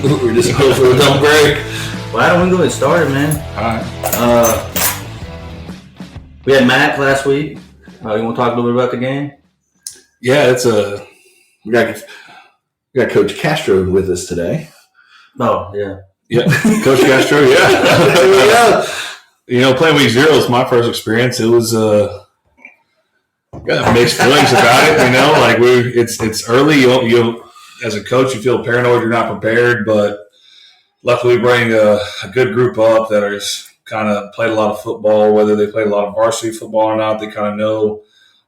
We're just going for a dumb break. Well, I don't want to get started, man. All right. We had Mac last week. You want to talk a little bit about the game? Yeah, we got Coach Castro with us today. Oh, yeah. Yeah, Coach Castro, yeah. Playing week 0 was my first experience. It was got mixed feelings about it. It's early. You as a coach, you feel paranoid. You're not prepared, but luckily we bring a good group up that is kind of played a lot of football. Whether they played a lot of varsity football or not, they kind of know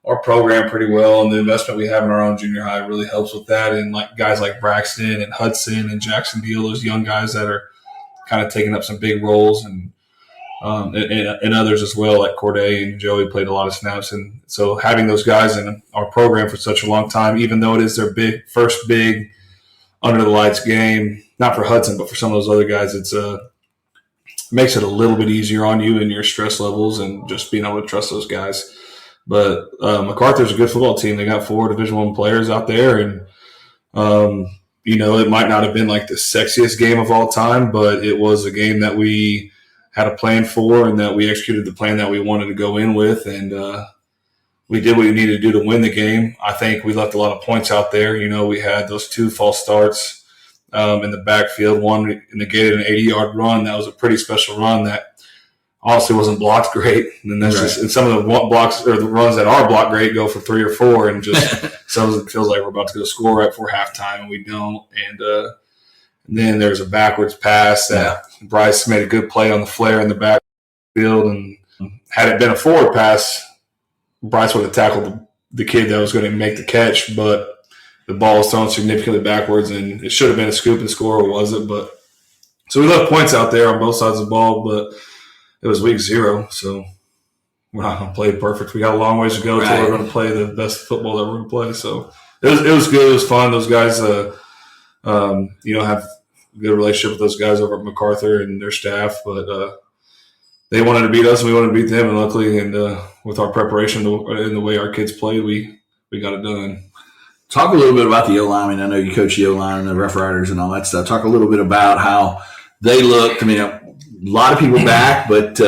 our program pretty well, and the investment we have in our own junior high really helps with that. And like guys like Braxton and Hudson and Jackson Deal, those young guys that are kind of taking up some big roles, and others as well, like Corday and Joey played a lot of snaps. And so having those guys in our program for such a long time, even though it is their first big under the lights game, not for Hudson, but for some of those other guys, it's makes it a little bit easier on you and your stress levels and just being able to trust those guys. But MacArthur's a good football team. They got 4 Division I players out there, and it might not have been like the sexiest game of all time, but it was a game that we had a plan for and that we executed the plan that we wanted to go in with, and we did what we needed to do to win the game. I think we left a lot of points out there. We had those 2 false starts in the backfield. One negated an 80-yard run. That was a pretty special run that honestly wasn't blocked great, and that's right. And some of the blocks or the runs that are blocked great go for 3 or 4, and just sometimes it feels like we're about to go score right before halftime, and we don't. And then there's a backwards pass that Bryce made a good play on the flare in the backfield, and had it been a forward pass, Bryce would have tackled the kid that was going to make the catch, but the ball was thrown significantly backwards, and it should have been a scoop and score, or was it? But so we left points out there on both sides of the ball, but it was week 0, so we're not going to play perfect. We got a long ways to go until we're going to play the best football that we're going to play. So it was good. It was fun. Those guys, have a good relationship with those guys over at MacArthur and their staff, but they wanted to beat us, and we wanted to beat them. And luckily, and with our preparation and the way our kids played, we got it done. Talk a little bit about the O-line. I know you coach the O-line and the Rough Riders and all that stuff. Talk a little bit about how they looked. A lot of people back, but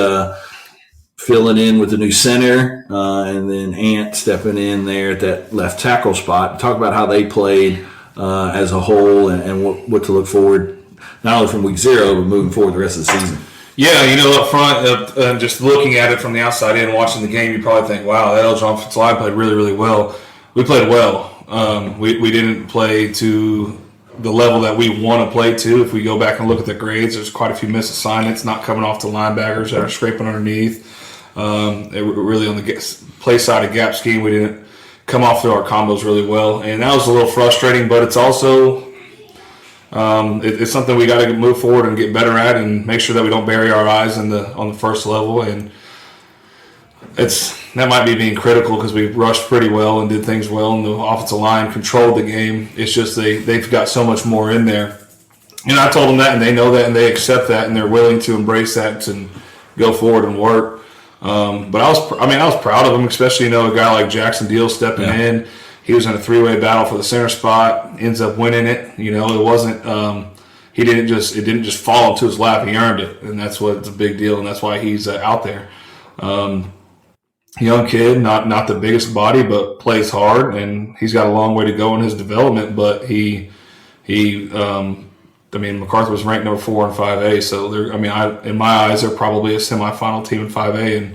filling in with the new center, and then Ant stepping in there at that left tackle spot. Talk about how they played as a whole, and what to look forward, not only from week 0, but moving forward the rest of the season. Yeah, up front, just looking at it from the outside in, watching the game, you probably think, wow, that Elgin offensive line played really, really well. We played well. We didn't play to the level that we want to play to. If we go back and look at the grades, there's quite a few missed assignments, not coming off the linebackers that are scraping underneath. Really on the play side of gap scheme, we didn't come off through our combos really well, and that was a little frustrating. But it's also it's something we got to move forward and get better at, and make sure that we don't bury our eyes on the first level. And that might be being critical because we rushed pretty well and did things well, and the offensive line controlled the game. It's just they've got so much more in there. And I told them that, and they know that, and they accept that, and they're willing to embrace that and go forward and work. But I was proud of them, especially a guy like Jackson Deal stepping in. He was in a 3-way battle for the center spot, ends up winning it. It wasn't it didn't just fall into his lap. He earned it, and that's what's a big deal, and that's why he's out there. Young kid, not the biggest body, but plays hard, and he's got a long way to go in his development. But MacArthur was ranked number 4 in 5A, so in my eyes, they're probably a semifinal team in 5A, and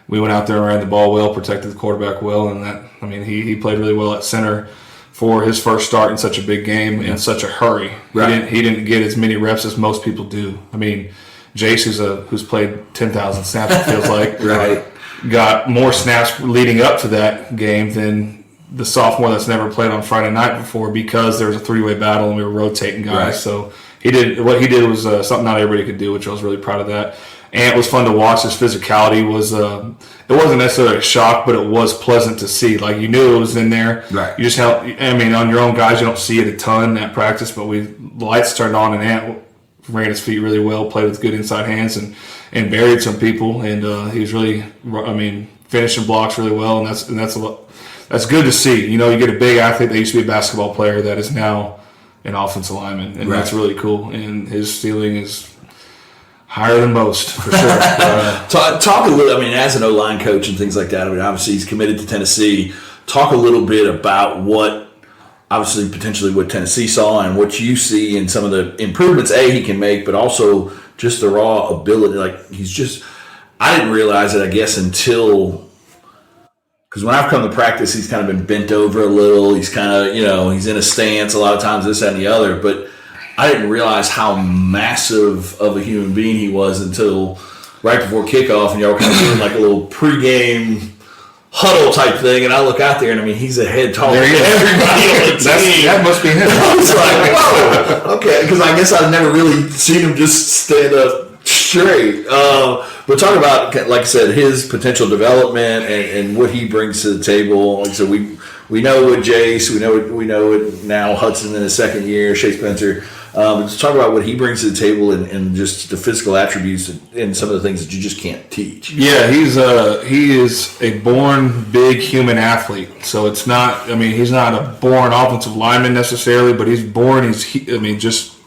we went out there and ran the ball well, protected the quarterback well, and he played really well at center for his first start in such a big game in such a hurry. Right. He didn't get as many reps as most people do. Jace, who's played 10,000 snaps, it feels like, right, got more snaps leading up to that game than the sophomore that's never played on Friday night before, because there was a 3-way battle and we were rotating guys. Right. So what he did was something not everybody could do, which I was really proud of that. And it was fun to watch. His physicality was it wasn't necessarily a shock, but it was pleasant to see. Like, you knew it was in there. Right. You just on your own guys, you don't see it a ton at practice, but the lights turned on, and Ant ran his feet really well, played with good inside hands, and buried some people. And he was really, finishing blocks really well, and that's good to see. You get a big athlete that used to be a basketball player that is now an offensive lineman, and that's really cool. And his ceiling is higher than most, for sure. Talk a little. I mean, as an O-line coach and things like that. I mean, obviously he's committed to Tennessee. Talk a little bit about obviously potentially what Tennessee saw and what you see in some of the improvements he can make, but also just the raw ability. Like I didn't realize it, I guess, until. Because when I've come to practice, he's kind of been bent over a little. He's kind of, he's in a stance a lot of times, this, that, and the other. But I didn't realize how massive of a human being he was until right before kickoff. And y'all were kind of doing like a little pregame huddle type thing. And I look out there, and I mean, he's a head taller than everybody on the team. That must be him. I was like, whoa, okay. Because I guess I've never really seen him just stand up straight. But talk about, like I said, his potential development and what he brings to the table. Like, so we know what Jace, we know it now. Hudson in his second year, Shea Spencer. Just talk about what he brings to the table and just the physical attributes and some of the things that you just can't teach. Yeah, he is a born big human athlete. So it's not. I mean, he's not a born offensive lineman necessarily, but he's born.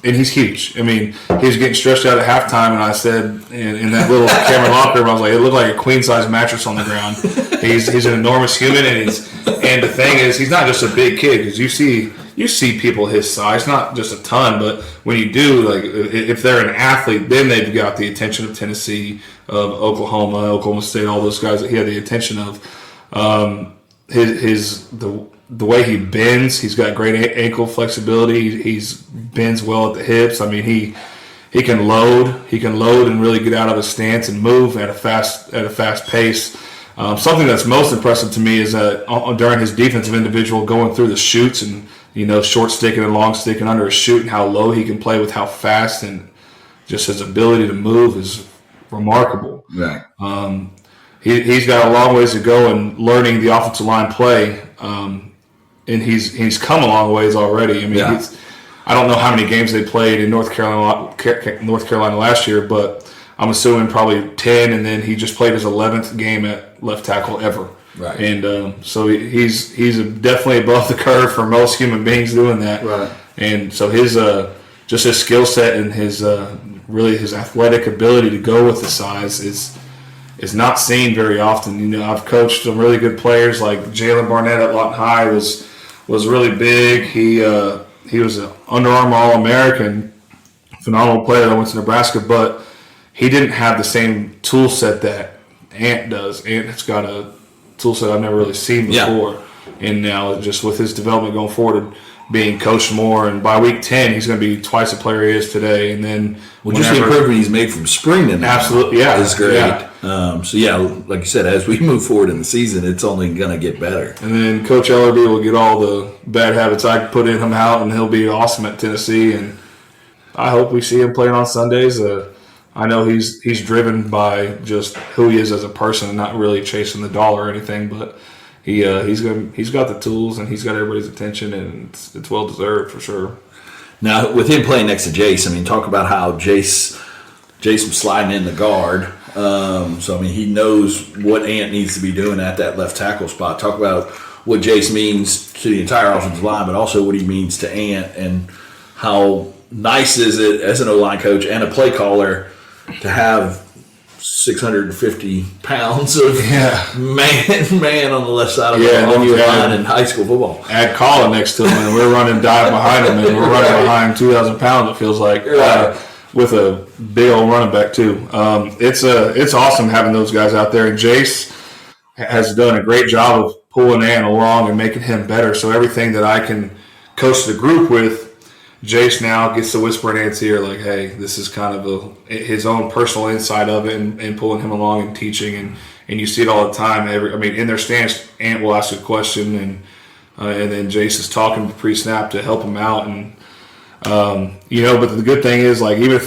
And he's huge. I mean, he was getting stretched out at halftime, and I said in that little camera locker room, I was like, it looked like a queen-size mattress on the ground. He's an enormous human, and the thing is, he's not just a big kid, because you see people his size, not just a ton, but when you do, like, if they're an athlete, then they've got the attention of Tennessee, of Oklahoma State, all those guys that he had the attention of. The way he bends, he's got great ankle flexibility. He's bends well at the hips. I mean, he can load. He can load and really get out of his stance and move at a fast pace. Something that's most impressive to me is that during his defensive individual, going through the chutes and short sticking and long sticking under a chute, and how low he can play with how fast, and just his ability to move is remarkable. Right. He's got a long ways to go in learning the offensive line play. And he's come a long ways already. I mean, I don't know how many games they played in North Carolina last year, but I'm assuming probably 10. And then he just played his 11th game at left tackle ever. Right. And so he's definitely above the curve for most human beings doing that. Right. And so his skill set and his athletic ability to go with the size is not seen very often. I've coached some really good players, like Jalen Barnett at Lawton High was really big. He was an Under Armour All-American, phenomenal player that went to Nebraska, but he didn't have the same tool set that Ant does. Ant has got a tool set I've never really seen before. Yeah. And now just with his development going forward, being coached more, and by week 10 he's going to be twice the player he is today. And then just the improvement he's made from spring to now, absolutely, is great. Yeah. Like you said, as we move forward in the season, it's only going to get better. And then Coach Ellerby will get all the bad habits I put in him out, and he'll be awesome at Tennessee. And I hope we see him playing on Sundays. I know he's driven by just who he is as a person, and not really chasing the dollar or anything, but he's got the tools, and he's got everybody's attention, and it's well deserved for sure. Now, with him playing next to Jace, I mean, talk about how Jace was sliding in the guard. So, I mean, he knows what Ant needs to be doing at that left tackle spot. Talk about what Jace means to the entire offensive line, but also what he means to Ant, and how nice is it as an O-line coach and a play caller to have 650 pounds of man on the left side of the line in high school football. Add Colin next to him, and we're running dive behind him, and we're running behind 2,000 pounds, it feels like, with a big old running back too. It's awesome having those guys out there, and Jace has done a great job of pulling Ant along and making him better. So everything that I can coach the group with, Jace now gets to whisper in Ant's ear, like, hey, this is kind of his own personal insight of it, and pulling him along and teaching. And you see it all the time. In their stance, Ant will ask a question, and then Jace is talking pre-snap to help him out. And, but the good thing is, like, even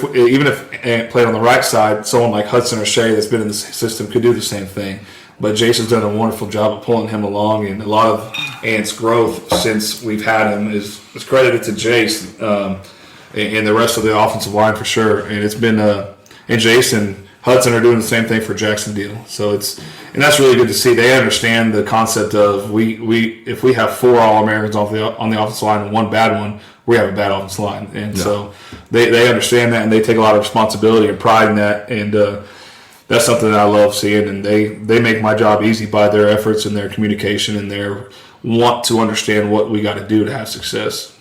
if Ant played on the right side, someone like Hudson or Shea that's been in the system could do the same thing. But Jason's done a wonderful job of pulling him along, and a lot of Ant's growth since we've had him is credited to Jace and the rest of the offensive line for sure. And it's been and Jason Hudson are doing the same thing for Jacksonville. So and that's really good to see. They understand the concept of if we have 4 All-Americans on the offensive line and 1 bad one, we have a bad offensive line. And so they understand that, and they take a lot of responsibility and pride in that. And that's something that I love seeing. And they make my job easy by their efforts and their communication and their want to understand what we got to do to have success.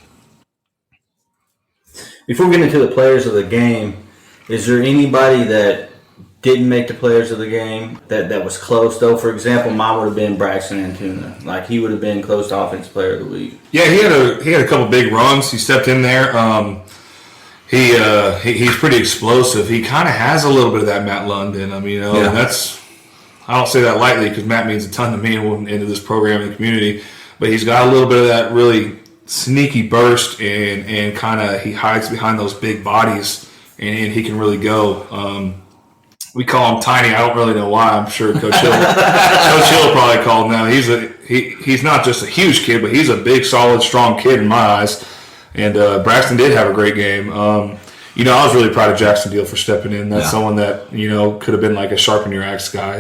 Before we get into the players of the game, is there anybody that didn't make the players of the game that was close, though? For example, mine would have been Braxton Antuna. Like, he would have been close to Offensive Player of the Week. Yeah, he had a couple big runs. He stepped in there. He's pretty explosive. He kind of has a little bit of that Matt London. I mean, and that's, I don't say that lightly because Matt means a ton to me into this program and the community. But he's got a little bit of that really sneaky burst, and kind of he hides behind those big bodies, and he can really go. We call him Tiny. I don't really know why. I'm sure Coach Hill probably called him now. He's not just a huge kid, but he's a big, solid, strong kid in my eyes. And Braxton did have a great game. I was really proud of Jacksonville for stepping in. That's someone that could have been like a sharpen your axe guy.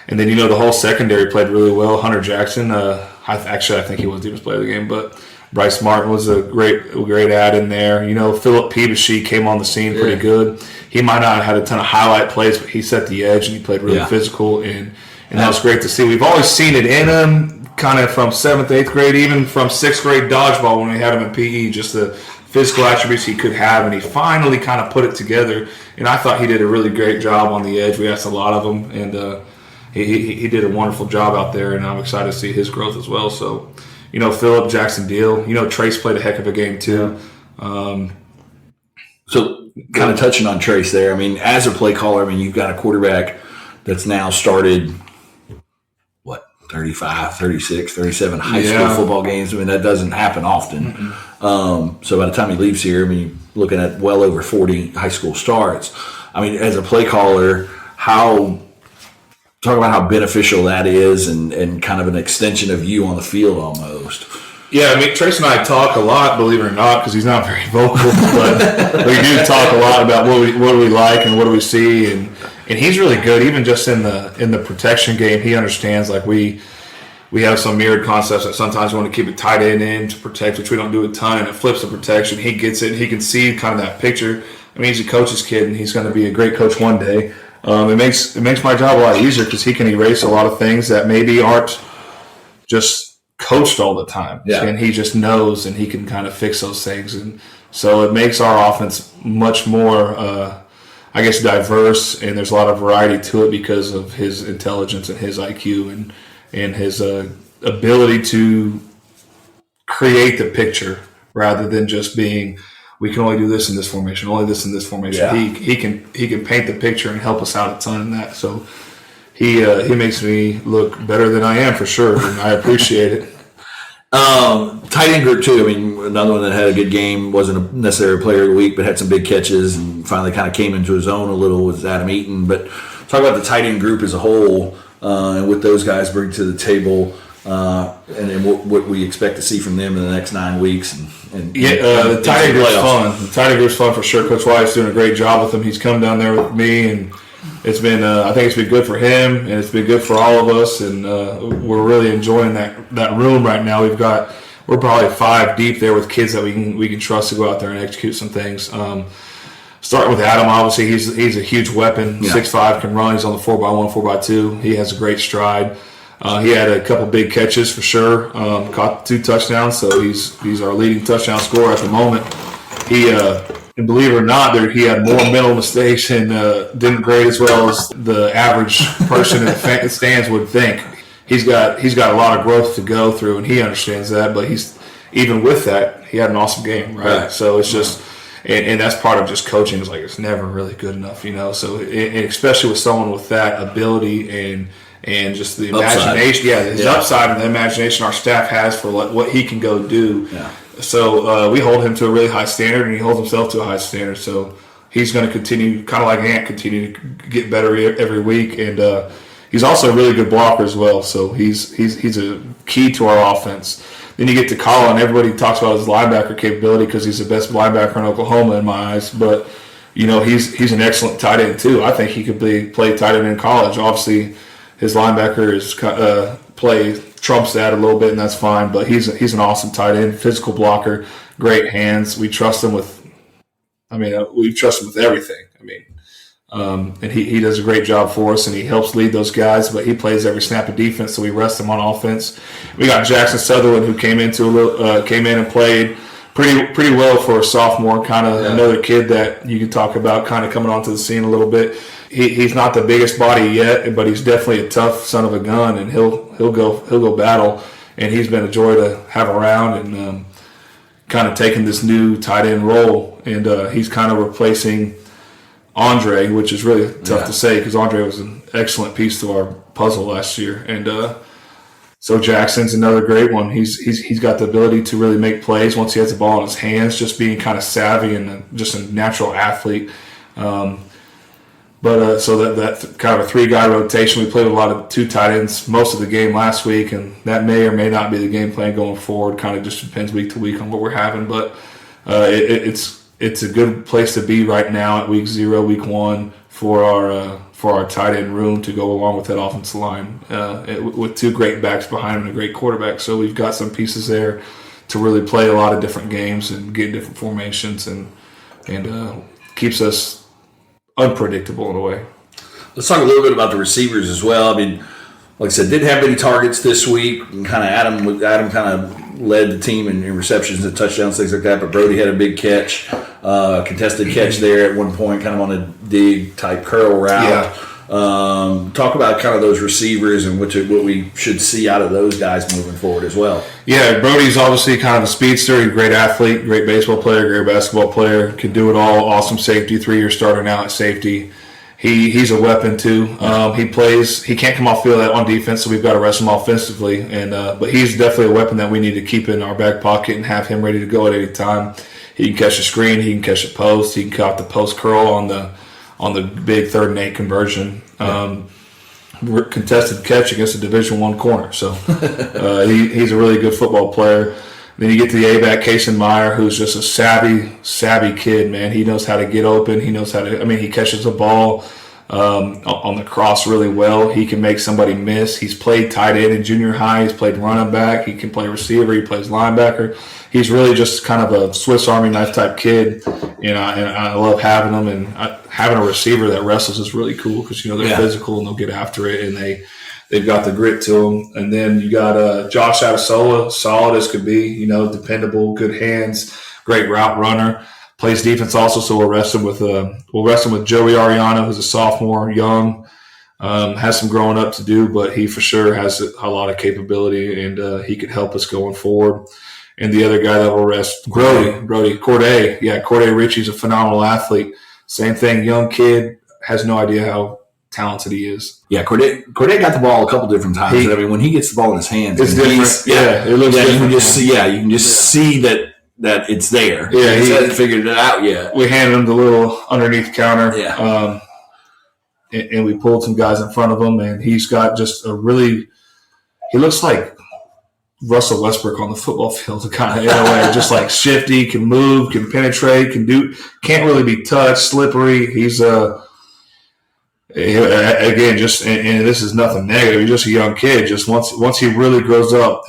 And then the whole secondary played really well. Hunter Jackson, I think he was the defensive player of the game, but Bryce Martin was a great add in there. Philip Peebushy came on the scene pretty good. He might not have had a ton of highlight plays, but he set the edge and he played really physical, and that was great to see. We've always seen it in him, kind of from 7th, 8th grade, even from 6th grade dodgeball when we had him in PE, just the physical attributes he could have, and he finally kind of put it together. And I thought he did a really great job on the edge. We asked a lot of him, and he did a wonderful job out there, and I'm excited to see his growth as well. So, Philip, Jackson Deal, Trace played a heck of a game too. So kind of touching on Trace there, I mean, as a play caller, you've got a quarterback that's now started, 35, 36, 37 high school football games. That doesn't happen often. So by the time he leaves here, you're looking at well over 40 high school starts. As a play caller, talk about how beneficial that is, and kind of an extension of you on the field almost. Yeah, Trace and I talk a lot, believe it or not, because he's not very vocal, but we do talk a lot about what do we like and what do we see, and he's really good, even just in the protection game. He understands, like, we have some mirrored concepts that sometimes we want to keep it tight end in to protect, which we don't do a ton, and it flips the protection. He gets it, he can see kind of that picture. He's a coach's kid, and he's going to be a great coach one day. It makes my job a lot easier because he can erase a lot of things that maybe aren't just coached all the time, and he just knows, and he can kind of fix those things, and so it makes our offense much more, diverse, and there's a lot of variety to it because of his intelligence and his IQ and his ability to create the picture rather than just being, we can only do this in this formation, only this in this formation. Yeah. He can paint the picture and help us out a ton in that. So he makes me look better than I am for sure, and I appreciate it. Tight end group too. Another one that had a good game, wasn't necessarily a player of the week, but had some big catches and finally kind of came into his own a little, was Adam Eaton. But talk about the tight end group as a whole, and what those guys bring to the table, and then what we expect to see from them in the next 9 weeks. The tight end group's fun. The tight end group's fun for sure. Coach White's doing a great job with them. He's come down there with me, and it's been, I think it's been good for him, and it's been good for all of us, and we're really enjoying that room right now. We're probably 5 deep there with kids that we can trust to go out there and execute some things. Starting with Adam, obviously he's a huge weapon. 6'5", can run. He's on the 4x1, 4x2. He has a great stride. He had a couple big catches for sure. Caught 2 touchdowns, so he's our leading touchdown scorer at the moment. And believe it or not, he had more mental mistakes and didn't grade as well as the average person in the stands would think. He's got a lot of growth to go through, and he understands that. But even with that, he had an awesome game, right? So it's just, and that's part of just coaching. Is like, it's never really good enough, So and especially with someone with that ability and just the imagination, his upside and the imagination our staff has for what he can go do. Yeah. So we hold him to a really high standard, and he holds himself to a high standard. So he's going to continue, kind of like Ant, continue to get better every week. And he's also a really good blocker as well. So he's a key to our offense. Then you get to Colin. Everybody talks about his linebacker capability because he's the best linebacker in Oklahoma in my eyes. But he's an excellent tight end too. I think he could play tight end in college. Obviously, his linebacker is play trumps that a little bit, and that's fine. But he's an awesome tight end, physical blocker, great hands. We trust him with everything. And he does a great job for us, and he helps lead those guys. But he plays every snap of defense, so we rest him on offense. We got Jackson Sutherland, who came in and played pretty well for a sophomore. Kind of another kid that you could talk about, kind of coming onto the scene a little bit. He's not the biggest body yet, but he's definitely a tough son of a gun, and he'll go battle. And he's been a joy to have around, and kind of taking this new tight end role, and he's kind of replacing Andre, which is really tough to say because Andre was an excellent piece to our puzzle last year. And so Jackson's another great one. He's got the ability to really make plays once he has the ball in his hands, just being kind of savvy and just a natural athlete. So that kind of a 3-guy rotation. We played with a lot of 2 tight ends most of the game last week, and that may or may not be the game plan going forward. Kind of just depends week to week on what we're having, but it's a good place to be right now at week 0, week 1 for our tight end room to go along with that offensive line with 2 great backs behind him and a great quarterback. So we've got some pieces there to really play a lot of different games and get different formations and keeps us unpredictable in a way. Let's talk a little bit about the receivers as well. I mean, like I said, didn't have many targets this week. And kind of Adam kind of led the team in receptions and touchdowns, things like that. But Brody had a big catch, contested catch there at one point, kind of on a dig type curl route. Yeah. Talk about kind of those receivers and what we should see out of those guys moving forward as well. Yeah, Brody's obviously kind of a speedster. He's a great athlete, great baseball player, great basketball player. Can do it all. Awesome safety, 3-year starter now at safety. He's a weapon too. He can't come off field on defense, so we've got to rest him offensively. But he's definitely a weapon that we need to keep in our back pocket and have him ready to go at any time. He can catch a screen, he can catch a post, he can cut the post curl on the big 3rd and 8 conversion. Contested catch against a Division I corner. So he's a really good football player. Then you get to the A-back, Kason Meyer, who's just a savvy kid, man. He knows how to get open. He knows how to – he catches a ball on the cross really well. He can make somebody miss. He's played tight end in junior high. He's played running back. He can play receiver. He plays linebacker. He's really just kind of a Swiss Army knife type kid, and I love having him. And having a receiver that wrestles is really cool because, they're physical and they'll get after it, and they've got the grit to them. And then you got Josh Adesola, solid as could be, dependable, good hands, great route runner. Plays defense also, so we'll rest him with Joey Ariana, who's a sophomore, young, has some growing up to do, but he for sure has a lot of capability, and he could help us going forward. And the other guy that will rest, Corday. Yeah, Corday Ritchie's a phenomenal athlete. Same thing, young kid, has no idea how talented he is. Yeah, Corday got the ball a couple different times. When he gets the ball in his hands, it's different. It looks different. You can just see that it's there. Yeah, he hasn't figured it out yet. We handed him the little underneath counter. Yeah. And we pulled some guys in front of him, and he's got just he looks like Russell Westbrook on the football field, kind of in a way, just like shifty, can move, can penetrate, can't really be touched, slippery. He's again, and this is nothing negative. He's just a young kid. Just once he really grows up,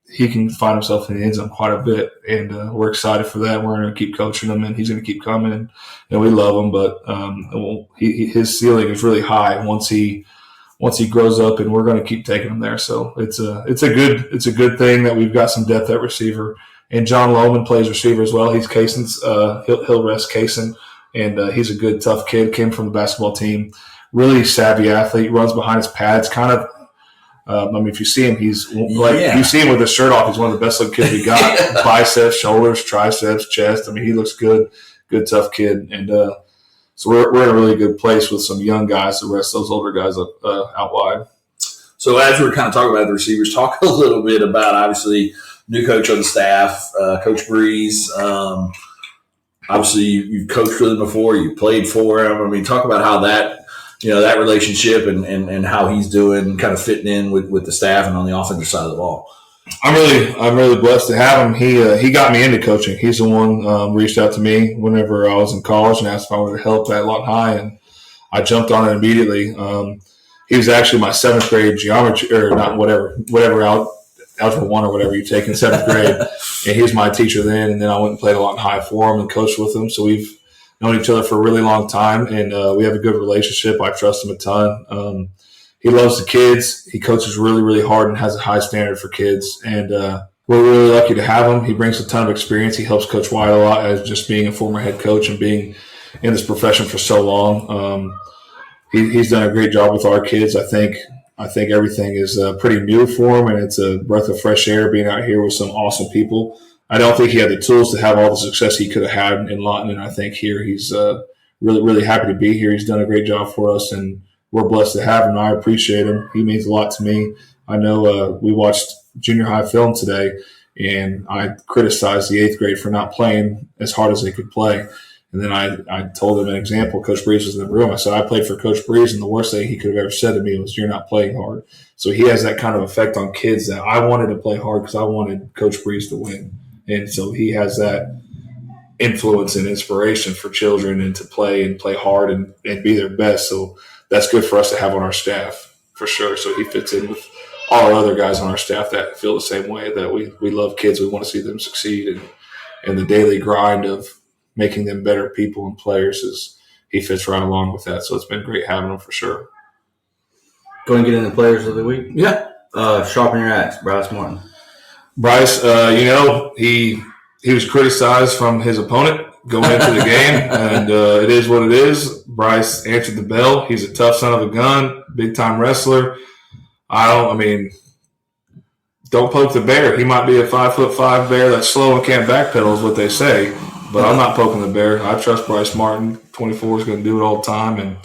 he can find himself in the end zone quite a bit, and we're excited for that. We're going to keep coaching him, and he's going to keep coming, and we love him. But his ceiling is really high once he grows up, and we're going to keep taking him there. So it's a good thing that we've got some depth at receiver. And John Lohman plays receiver as well. He's Kason's he'll rest Kason, and he's a good tough kid. Came from the basketball team. Really savvy athlete, runs behind his pads, kind of. If you see him, he's you see him with his shirt off. He's one of the best looking kids we got. Biceps, shoulders, triceps, chest. He looks good tough kid. And so we're in a really good place with some young guys to rest those older guys out wide. So as we're kind of talking about the receivers, talk a little bit about obviously new coach on the staff, Coach Breeze. Obviously you've coached with him before, you played for him. Talk about how that that relationship and how he's doing, kind of fitting in with the staff and on the offensive side of the ball. I'm really blessed to have him. He got me into coaching. He's the one reached out to me whenever I was in college and asked if I wanted help at Lawton High, and I jumped on it immediately. He was actually my 7th grade geometry, or not whatever algebra 1 or whatever you take in 7th grade, and he was my teacher then. And then I went and played a Lawton High for him and coached with him. So we've known each other for a really long time, and we have a good relationship. I trust him a ton. He loves the kids. He coaches really, really hard and has a high standard for kids. And we're really lucky to have him. He brings a ton of experience. He helps Coach White a lot as just being a former head coach and being in this profession for so long. He's done a great job with our kids. I think everything is pretty new for him, and it's a breath of fresh air being out here with some awesome people. I don't think he had the tools to have all the success he could have had in Lawton, and I think here he's really, really happy to be here. He's done a great job for us, and we're blessed to have him. I appreciate him. He means a lot to me. I know we watched junior high film today, and I criticized the 8th grade for not playing as hard as they could play. And then I told him an example. Coach Breeze was in the room. I said, I played for Coach Breeze, and the worst thing he could have ever said to me was, "You're not playing hard." So he has that kind of effect on kids that I wanted to play hard because I wanted Coach Breeze to win. And so he has that influence and inspiration for children and to play hard and be their best. So that's good for us to have on our staff for sure. So he fits in with all our other guys on our staff that feel the same way, that we love kids. We want to see them succeed, and the daily grind of making them better people and players he fits right along with that. So it's been great having him for sure. Go and get into players of the week. Yeah. Sharpen your axe, Bryce Martin. Bryce, he was criticized from his opponent going into the game, and it is what it is. Bryce answered the bell. He's a tough son of a gun, big-time wrestler. Don't poke the bear. He might be a 5'5" bear that's slow and can't backpedal is what they say, but I'm not poking the bear. I trust Bryce Martin. 24 is going to do it all the time, and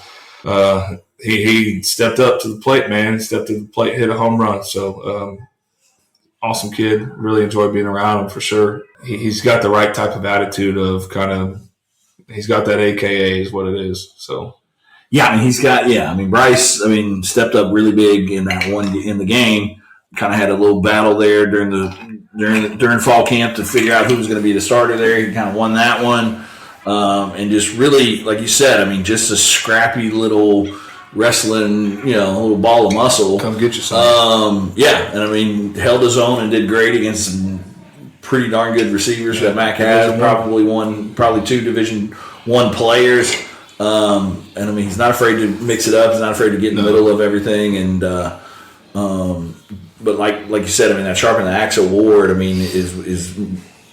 he stepped up to the plate, man. Stepped to the plate, hit a home run. So awesome kid. Really enjoyed being around him for sure. He's got the right type of attitude of he's got that AKA is what it is. So. Yeah, Bryce, stepped up really big in that one in the game. Kind of had a little battle there during fall camp to figure out who was going to be the starter there. He kind of won that one, and just really, like you said, just a scrappy little wrestling, a little ball of muscle. Come get you some. Held his own and did great against some pretty darn good receivers that Mac has. Probably 2 Division I players. He's not afraid to mix it up. He's not afraid to get in the middle of everything. And but like you said, that Sharpen the Axe award, is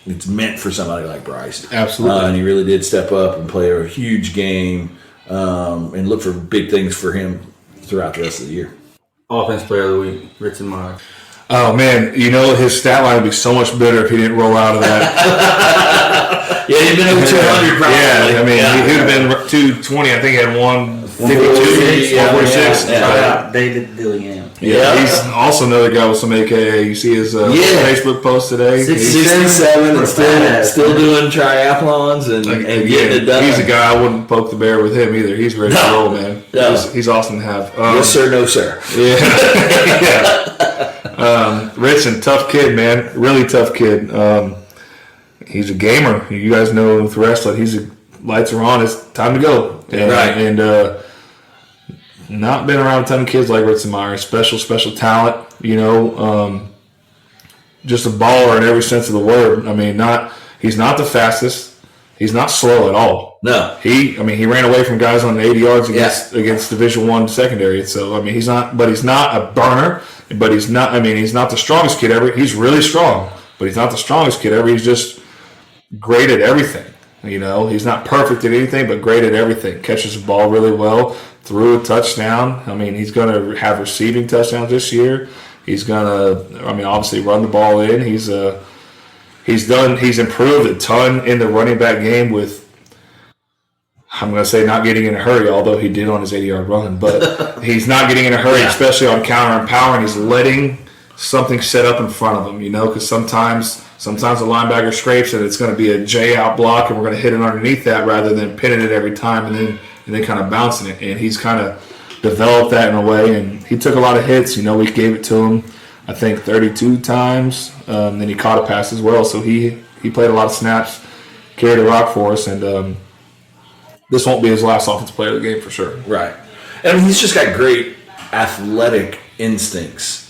it's meant for somebody like Bryce. Absolutely. And he really did step up and play a huge game, and look for big things for him throughout the rest of the year. Offense player of the week, Vincent and I. Oh, man, his stat line would be so much better if he didn't roll out of that. Yeah, he'd been over 200 probably. Yeah, he would have been 220. I think he had 152, 146. David Dillingham. Yeah, he's also another guy with some AKA. You see his Facebook post today. 67 and still doing triathlons and getting it done. He's a guy I wouldn't poke the bear with him either. He's ready to roll, man. No. He's awesome to have. Yes, sir. No, sir. Yeah. Richard, tough kid, man. Really tough kid. He's a gamer. You guys know with wrestling, lights are on. It's time to go. And not been around a ton of kids like Richard Meyer. Special talent. Just a baller in every sense of the word. He's not the fastest. He's not slow at all. No. He ran away from guys on 80 yards against Division I secondary. So he's not a burner. But he's not the strongest kid ever. He's really strong, but he's not the strongest kid ever. He's just great at everything. He's not perfect at anything, but great at everything. Catches the ball really well, threw a touchdown. He's going to have receiving touchdowns this year. He's going to, obviously run the ball in. He's improved a ton in the running back game with, I'm going to say, not getting in a hurry, although he did on his 80-yard run. But he's not getting in a hurry, especially on counter and power, and he's letting something set up in front of him, because sometimes the linebacker scrapes and it's going to be a J-out block, and we're going to hit it underneath that rather than pinning it every time and then kind of bouncing it. And he's kind of developed that in a way, and he took a lot of hits. We gave it to him. I think 32 times. Then he caught a pass as well. So he played a lot of snaps, carried a rock for us, and this won't be his last offensive player of the game for sure. Right. And I mean, he's just got great athletic instincts.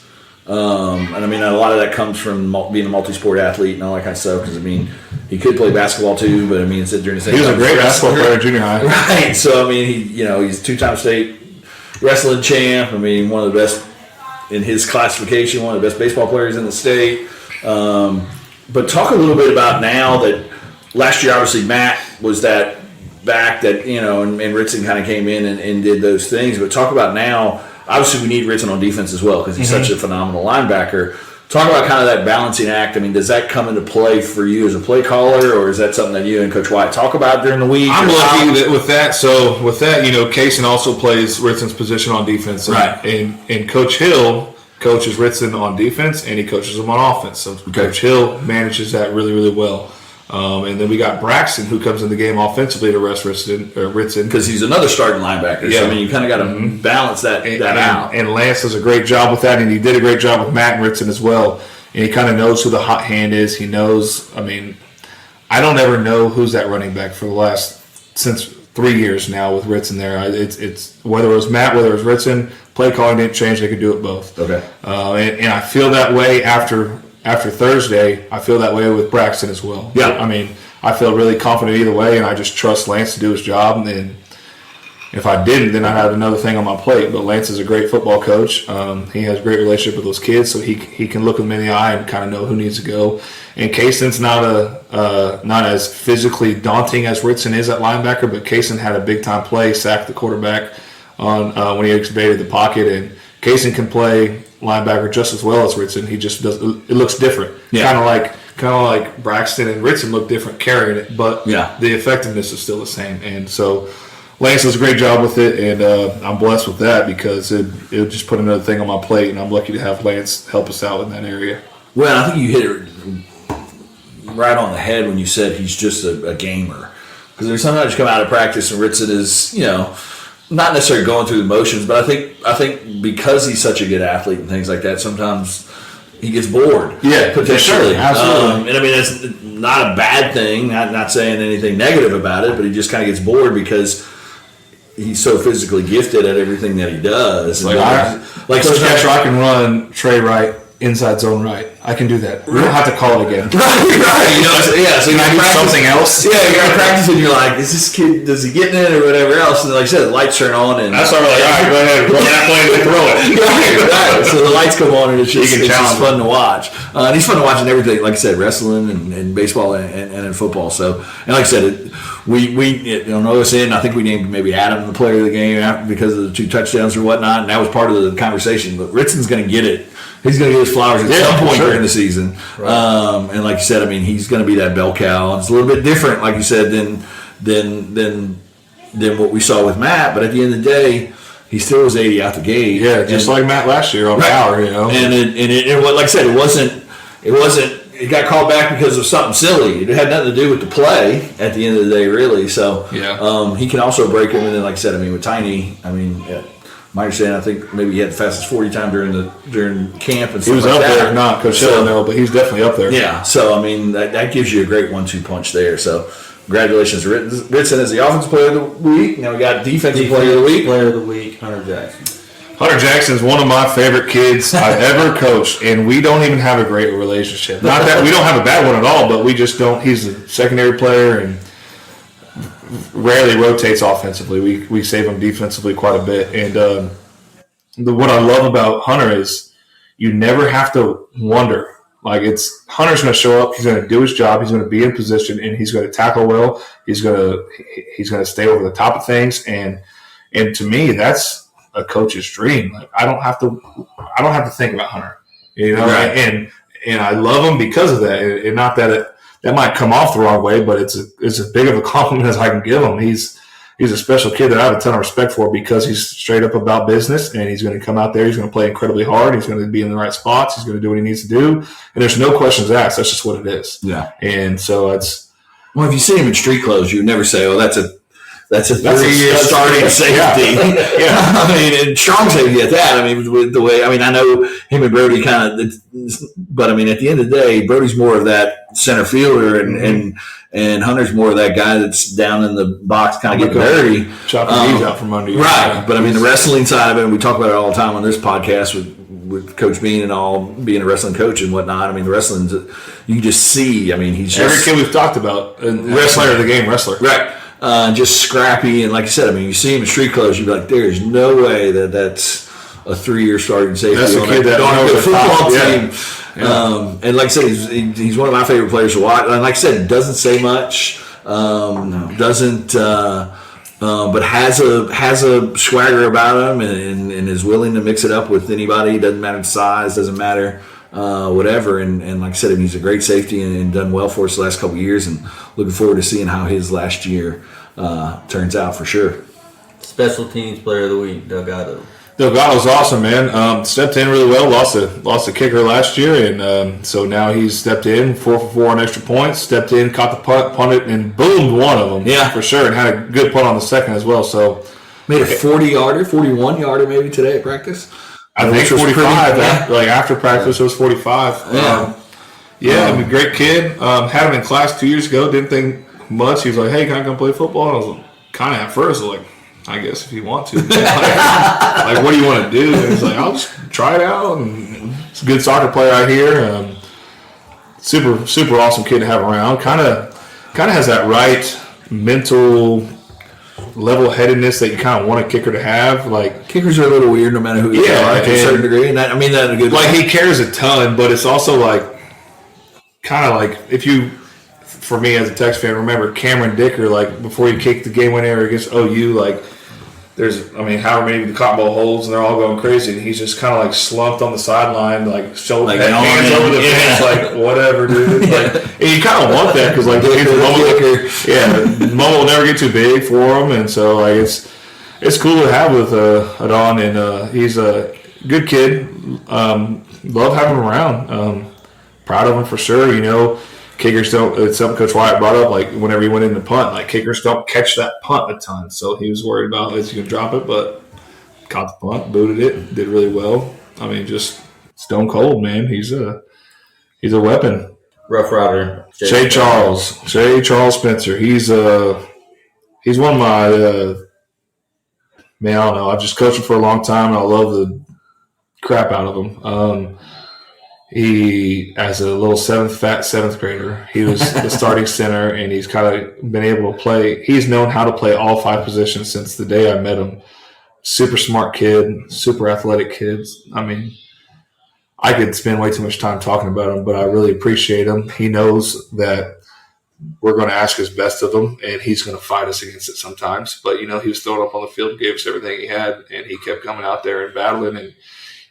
And I mean, a lot of that comes from being a multi-sport athlete and all that kind of stuff. Because I mean, he could play basketball too, but I mean, it's during the same. He was a great basketball player in junior high, right? So I mean, he's two-time state wrestling champ. I mean, one of the best in his classification, one of the best baseball players in the state. But talk a little bit about now that last year, obviously, Matt was that back that and Ritson kind of came in and did those things. But talk about now. Obviously, we need Ritson on defense as well because he's such a phenomenal linebacker. Talk about kind of that balancing act. I mean, does that come into play for you as a play caller, or is that something that you and Coach White talk about during the week? I'm lucky with that. So with that, Kaysen also plays Ritson's position on defense. Right. And Coach Hill coaches Ritson on defense, and he coaches him on offense. So Coach Hill manages that really, really well. And then we got Braxton, who comes in the game offensively to rest Ritson. Because he's another starting linebacker. Yeah. So, I mean, you kind of got to balance that out. And Lance does a great job with that, and he did a great job with Matt and Ritson as well. And he kind of knows who the hot hand is. He knows, I mean, I don't ever know who's that running back since 3 years now with Ritson there. It's whether it was Matt, whether it was Ritson, play calling didn't change. They could do it both. Okay. And I feel that way after Thursday. I feel that way with Braxton as well. Yeah. I mean, I feel really confident either way, and I just trust Lance to do his job. And if I didn't, then I had another thing on my plate. But Lance is a great football coach. He has a great relationship with those kids, so he can look them in the eye and kind of know who needs to go. And Kaysen's not as physically daunting as Ritson is at linebacker, but Kaysen had a big-time play, sacked the quarterback on when he excavated the pocket, and Kaysen can play linebacker just as well as Ritson. He just does. It looks different. Yeah. Kind of like Braxton and Ritson look different carrying it, but the effectiveness is still the same. And so Lance does a great job with it, and I'm blessed with that because it just put another thing on my plate, and I'm lucky to have Lance help us out in that area. Well, I think you hit it right on the head when you said he's just a gamer. Because there's sometimes you come out of practice and Ritson is, not necessarily going through the motions, but I think because he's such a good athlete and things like that, sometimes he gets bored. Yeah, potentially. Sure, absolutely. And I mean, it's not a bad thing. Not saying anything negative about it, but he just kind of gets bored because he's so physically gifted at everything that he does. Coach Castro, I can run Trey right, inside zone right. I can do that. We don't have to call it again. Right. So you do something else. Yeah, you're at practice and you're like, is this kid, does he get in it or whatever else? And like I said, the lights turn on and that's why we're like, all right, go ahead. We're not playing to throw it. Right. So the lights come on and it's just fun to watch. And he's fun to watch in everything, like I said, wrestling and baseball and in football. So, and like I said, I think we named maybe Adam the player of the game because of the 2 touchdowns or whatnot, and that was part of the conversation. But Ritson's going to get it. He's going to get his flowers at some point during the season. Right. And like you said, I mean, he's going to be that bell cow. And it's a little bit different, like you said, than what we saw with Matt. But at the end of the day, he still was 80 out the gate. Yeah, just like Matt last year on power, And like I said, it wasn't. It got called back because of something silly. It had nothing to do with the play at the end of the day, really. So he can also break him. And then, like I said, I mean, with Tiny, my understanding, I think maybe he had the fastest 40 time during camp and stuff. He was up there, not Coach Hill, no, but he's definitely up there. Yeah, so I mean that gives you a great 1-2 punch there. So congratulations, Ritson is the offensive player of the week. Now we got defensive player of the week. Player of the week, Hunter Jackson. Hunter Jackson is one of my favorite kids I've ever coached, and we don't even have a great relationship. Not that we don't have a bad one at all, but we just don't. He's a secondary player and rarely rotates offensively. We save him defensively quite a bit. And what I love about Hunter is you never have to wonder. Like Hunter's going to show up. He's going to do his job. He's going to be in position, and he's going to tackle well. He's going to stay over the top of things. And to me, that's a coach's dream. Like I don't have to think about Hunter, Right. And I love him because of that. And not that that might come off the wrong way, but it's as big of a compliment as I can give him. He's a special kid that I have a ton of respect for because he's straight up about business, and he's going to come out there. He's going to play incredibly hard. He's going to be in the right spots. He's going to do what he needs to do, and there's no questions asked. That's just what it is. Yeah. And so it's. Well, if you see him in street clothes, you would never say, "Oh, that's That's a 3-year starting safety. Yeah. I mean, and strong safety at that. I mean, with the way, I mean, I know him and Brody kind of, but I mean, at the end of the day, Brody's more of that center fielder, and Hunter's more of that guy that's down in the box, kind of getting dirty, chopping knees out from under you. Right. But I mean, the wrestling side of it, and we talk about it all the time on this podcast with Coach Bean and all, being a wrestling coach and whatnot. I mean, the wrestling's, you can just see. I mean, he's just every kid we've talked about, wrestler of the game, wrestler, right? Just scrappy, and like I said, I mean, you see him in street clothes, you'd be like, "There's no way that's a 3-year starting safety that's on a kid that on a knows football team." Yeah. And like I said, he's one of my favorite players to watch. And like I said, doesn't say much, doesn't, but has a swagger about him, and is willing to mix it up with anybody. Doesn't matter the size, doesn't matter. Whatever, and like I said, he's a great safety and done well for us the last couple of years, and looking forward to seeing how his last year turns out for sure. Special teams player of the week, Delgado. Delgado's awesome, man. Stepped in really well. Lost a kicker last year, and so now he's stepped in 4 for 4 on extra points. Stepped in, caught the punt, punted, and boomed one of them. Yeah, for sure, and had a good punt on the second as well. So made a 40-yarder, 41-yarder maybe today at practice. I think 45. Like after practice, it was 45. Yeah. I mean, great kid. Had him in class 2 years ago. Didn't think much. He was like, "Hey, can I come play football?" And I was like, kind of at first, like, I guess if you want to. like, what do you want to do? And he's like, I'll just try it out. And it's a good soccer player out here. Super awesome kid to have around. Kind of has that right mental level-headedness that you kind of want a kicker to have. Like, kickers are a little weird no matter who you are to a certain degree. And I mean that in a good way. Like, he cares a ton, but it's also like kind of like if you, for me as a Tex fan, remember Cameron Dicker, like before he kicked the game winner against OU, like there's, I mean, however many the cotton ball holds, and they're all going crazy, and he's just kind of like slumped on the sideline, like shoulder, like hands over the fence, like whatever, dude. Like, and you kind of want that because like the moment will never get too big for him, and so like it's cool to have with Adon, and he's a good kid. Love having him around. Proud of him for sure. You know, kickers don't. It's something Coach Wyatt brought up. Like whenever he went in the punt, like kickers don't catch that punt a ton. So he was worried about is he gonna drop it, but caught the punt, booted it, did really well. I mean, just stone cold, man. He's a weapon. Rough Rider. Shay Charles Spencer. He's one of my man. I don't know. I've just coached him for a long time, and I love the crap out of him. He, as a little seventh grader, he was the starting center, and he's kind of been able to play. He's known how to play all 5 positions since the day I met him. Super smart kid, super athletic kid. I mean, I could spend way too much time talking about him, but I really appreciate him. He knows that we're going to ask his best of him, and he's going to fight us against it sometimes. But, you know, he was throwing up on the field, gave us everything he had, and he kept coming out there and battling. And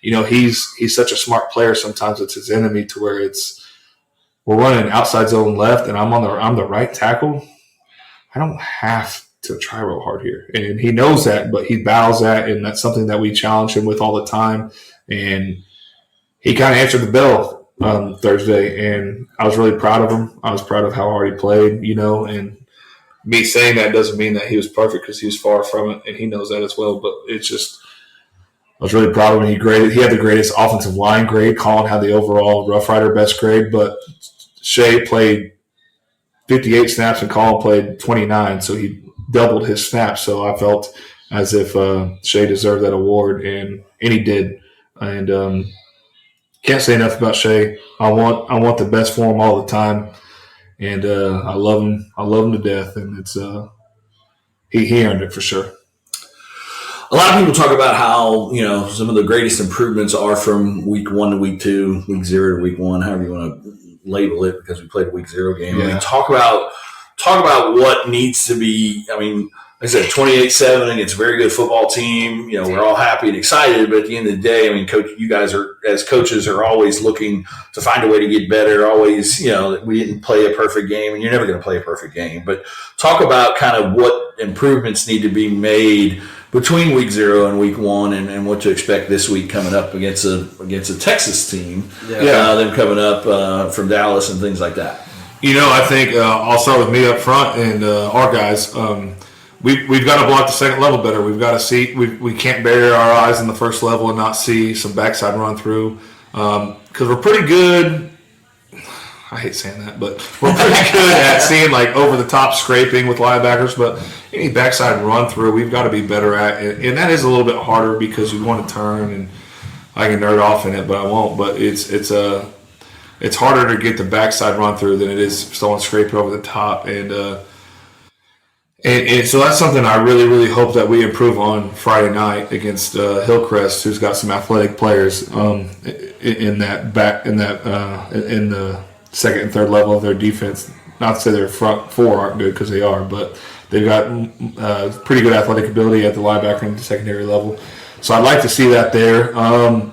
you know, he's such a smart player. Sometimes it's his enemy to where we're running outside zone left, and I'm the right tackle. I don't have to try real hard here, and he knows that, but he battles that, and that's something that we challenge him with all the time. And he kind of answered the bell Thursday, and I was really proud of him. I was proud of how hard he played, you know. And me saying that doesn't mean that he was perfect because he was far from it, and he knows that as well. But it's just. I was really proud of him. He had the greatest offensive line grade. Colin had the overall Rough Rider best grade, but Shay played 58 snaps and Colin played 29, so he doubled his snaps. So I felt as if Shay deserved that award, and he did. And can't say enough about Shay. I want the best for him all the time, and I love him. I love him to death, and it's he earned it for sure. A lot of people talk about how, you know, some of the greatest improvements are from week 1 to week 2, week 0 to week 1, however you want to label it, because we played a week 0 game. Yeah. I mean, talk about what needs to be. I mean, like I said, 28-7 against a very good football team. You know, we're all happy and excited, but at the end of the day, I mean, coach, you guys are, as coaches, are always looking to find a way to get better. Always, you know, we didn't play a perfect game, and you're never going to play a perfect game. But talk about kind of what improvements need to be made between week 0 and week 1, and what to expect this week coming up against a Texas team. Them coming up from Dallas and things like that. You know, I think I'll start with me up front and our guys. we've got to block the second level better. We've got to see. We can't bury our eyes in the first level and not see some backside run through because we're pretty good. I hate saying that, but we're pretty good at seeing like over the top scraping with linebackers. But any backside run through, we've got to be better at, and that is a little bit harder because you want to turn, and I can nerd off in it, but I won't. But it's harder to get the backside run through than it is someone scraping over the top, and so that's something I really, really hope that we improve on Friday night against Hillcrest, who's got some athletic players in the second and third level of their defense. Not to say their front four aren't good, because they are, but they've got pretty good athletic ability at the linebacker and the secondary level. So I'd like to see that there. I'd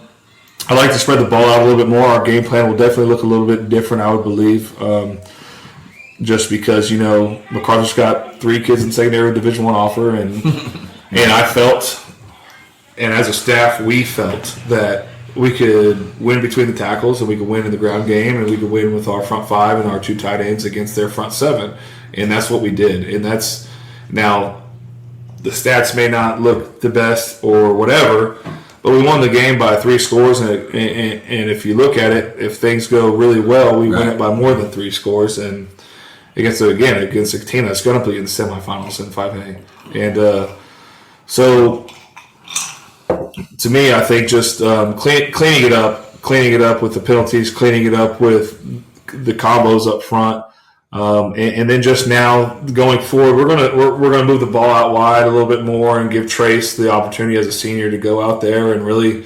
like to spread the ball out a little bit more. Our game plan will definitely look a little bit different, I would believe, just because, MacArthur's got 3 kids in secondary with Division I offer, and I felt, and as a staff, we felt that we could win between the tackles, and we could win in the ground game, and we could win with our front 5 and our 2 tight ends against their front 7, and that's what we did. And that's now the stats may not look the best or whatever, but we won the game by 3 scores, and if you look at it, if things go really well, we win it by more than 3 scores, and against a team that's going to be in the semifinals in 5A, and so. To me, I think just cleaning it up with the penalties, cleaning it up with the combos up front, and then just now going forward, we're gonna move the ball out wide a little bit more and give Trace the opportunity as a senior to go out there and really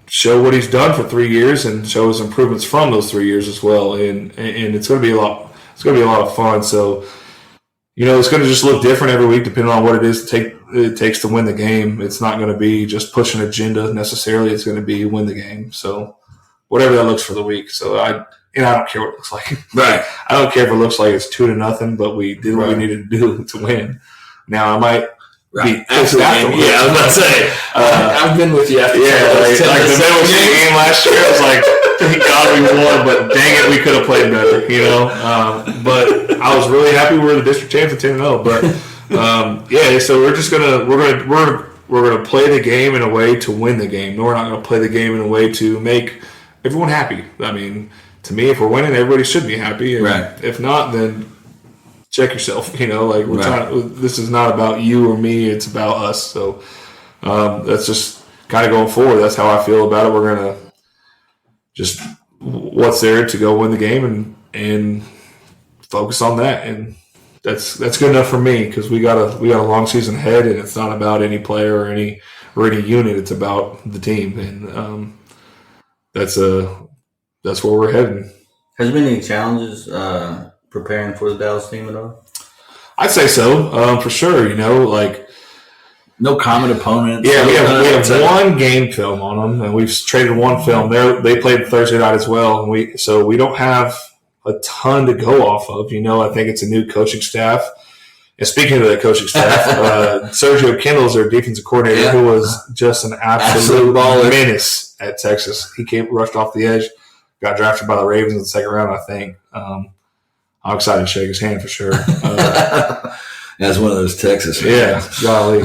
show what he's done for 3 years and show his improvements from those 3 years as well. And it's gonna be a lot. It's gonna be a lot of fun. So. It's going to just look different every week depending on what it takes to win the game. It's not going to be just push an agenda necessarily. It's going to be win the game. So whatever that looks for the week. So I don't care what it looks like. Right. I don't care if it looks like it's 2-0, but we did what we needed to do to win. Now I might be absolutely. Yeah, I was about to say. I've been with you after. Yeah, like the middle game last year, I was like, thank God we won, but dang it, we could have played better, But I was really happy we were the district champs at 10-0. But so we're gonna play the game in a way to win the game. No, we're not gonna play the game in a way to make everyone happy. I mean, to me, if we're winning, everybody should be happy. And if not, then check yourself. We're trying. This is not about you or me. It's about us. So that's just kind of going forward. That's how I feel about it. We're gonna just what's there to go win the game and focus on that, and that's good enough for me because we got a long season ahead, and it's not about any player or any unit. It's about the team, and that's where we're heading. Has there been any challenges preparing for the Dallas team at all? I'd say so, for sure. No common opponents. Yeah, we have one game film on them, and we've traded one film. They played Thursday night as well, and we don't have a ton to go off of. I think it's a new coaching staff. And speaking of that coaching staff, Sergio Kendall's their defensive coordinator, who was just an absolute menace at Texas. He rushed off the edge, got drafted by the Ravens in the second round, I think. I'm excited to shake his hand for sure. As one of those Texas fans. Yeah, golly,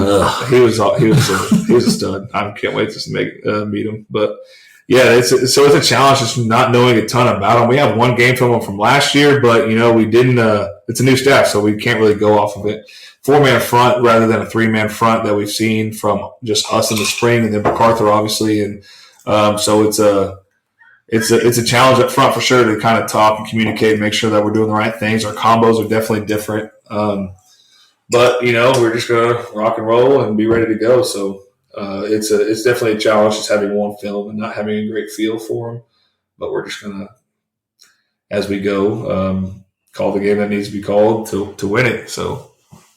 he was a stud. I can't wait to meet him. But yeah, it's a challenge just not knowing a ton about him. We have one game film from last year, but we didn't. It's a new staff, so we can't really go off of it. 4-man front rather than a 3-man front that we've seen from just us in the spring, and then MacArthur obviously, and so it's a challenge up front for sure to kind of talk and communicate and make sure that we're doing the right things. Our combos are definitely different. But we're just gonna rock and roll and be ready to go. So it's definitely a challenge just having one film and not having a great feel for them. But we're just gonna, as we go, call the game that needs to be called to win it. So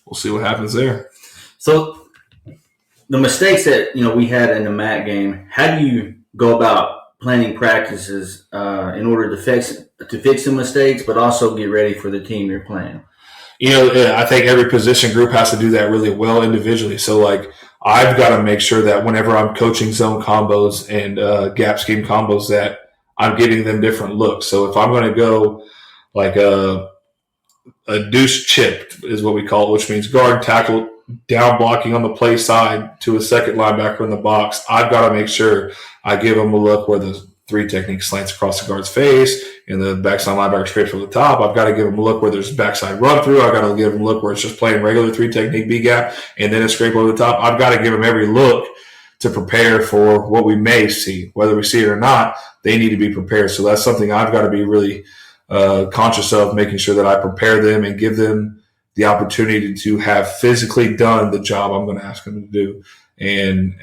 we'll see what happens there. So the mistakes that we had in the MAC game, how do you go about planning practices in order to fix the mistakes, but also get ready for the team you're playing? I think every position group has to do that really well individually. So, I've got to make sure that whenever I'm coaching zone combos and gap scheme combos that I'm getting them different looks. So if I'm going to go a deuce chip is what we call it, which means guard, tackle, down blocking on the play side to a second linebacker in the box. I've got to make sure I give them a look where the three technique slants across the guard's face and the backside linebacker scrapes from the top. I've got to give them a look where there's backside run through. I've got to give them a look where it's just playing regular three technique B gap and then a scrape over the top. I've got to give them every look to prepare for what we may see. Whether we see it or not, they need to be prepared. So that's something I've got to be really conscious of, making sure that I prepare them and give them the opportunity to have physically done the job I'm going to ask them to do. And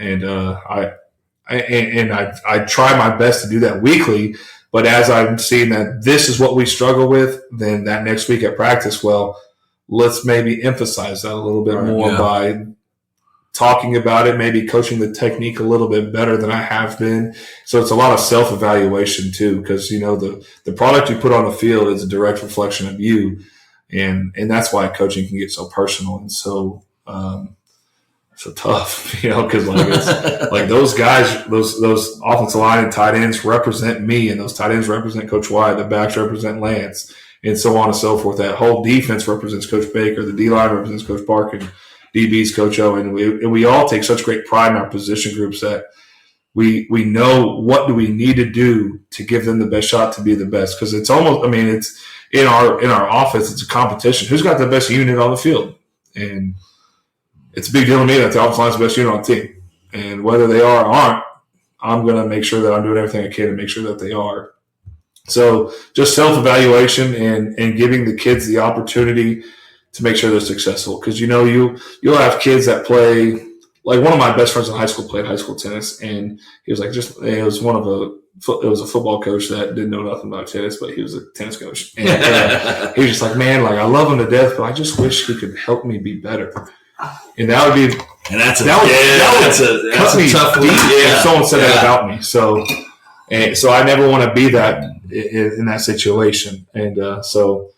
I try my best to do that weekly, but as I'm seeing that this is what we struggle with, then that next week at practice, well, let's maybe emphasize that a little bit more by talking about it, maybe coaching the technique a little bit better than I have been. So it's a lot of self-evaluation too, because, the product you put on the field is a direct reflection of you. And that's why coaching can get so personal and so tough, because it's like those guys, those offensive line and tight ends represent me, and those tight ends represent Coach White, the backs represent Lance, and so on and so forth. That whole defense represents Coach Baker, the D-line represents Coach Park, and DB's Coach Owen. And we all take such great pride in our position groups that we know what do we need to do to give them the best shot to be the best. Because it's almost, it's in our offense, it's a competition. Who's got the best unit on the field? And it's a big deal to me that the offensive line is the best unit on the team. And whether they are or aren't, I'm going to make sure that I'm doing everything I can to make sure that they are. So just self-evaluation and giving the kids the opportunity to make sure they're successful. Because, you'll have kids that play, like one of my best friends in high school played high school tennis, and he was like, it was a football coach that didn't know nothing about tennis, but he was a tennis coach. And he was just like, man, like I love him to death, but I just wish he could help me be better. And that would be, and that's a tough deep if someone said that about me. So I never want to be that in that situation. And so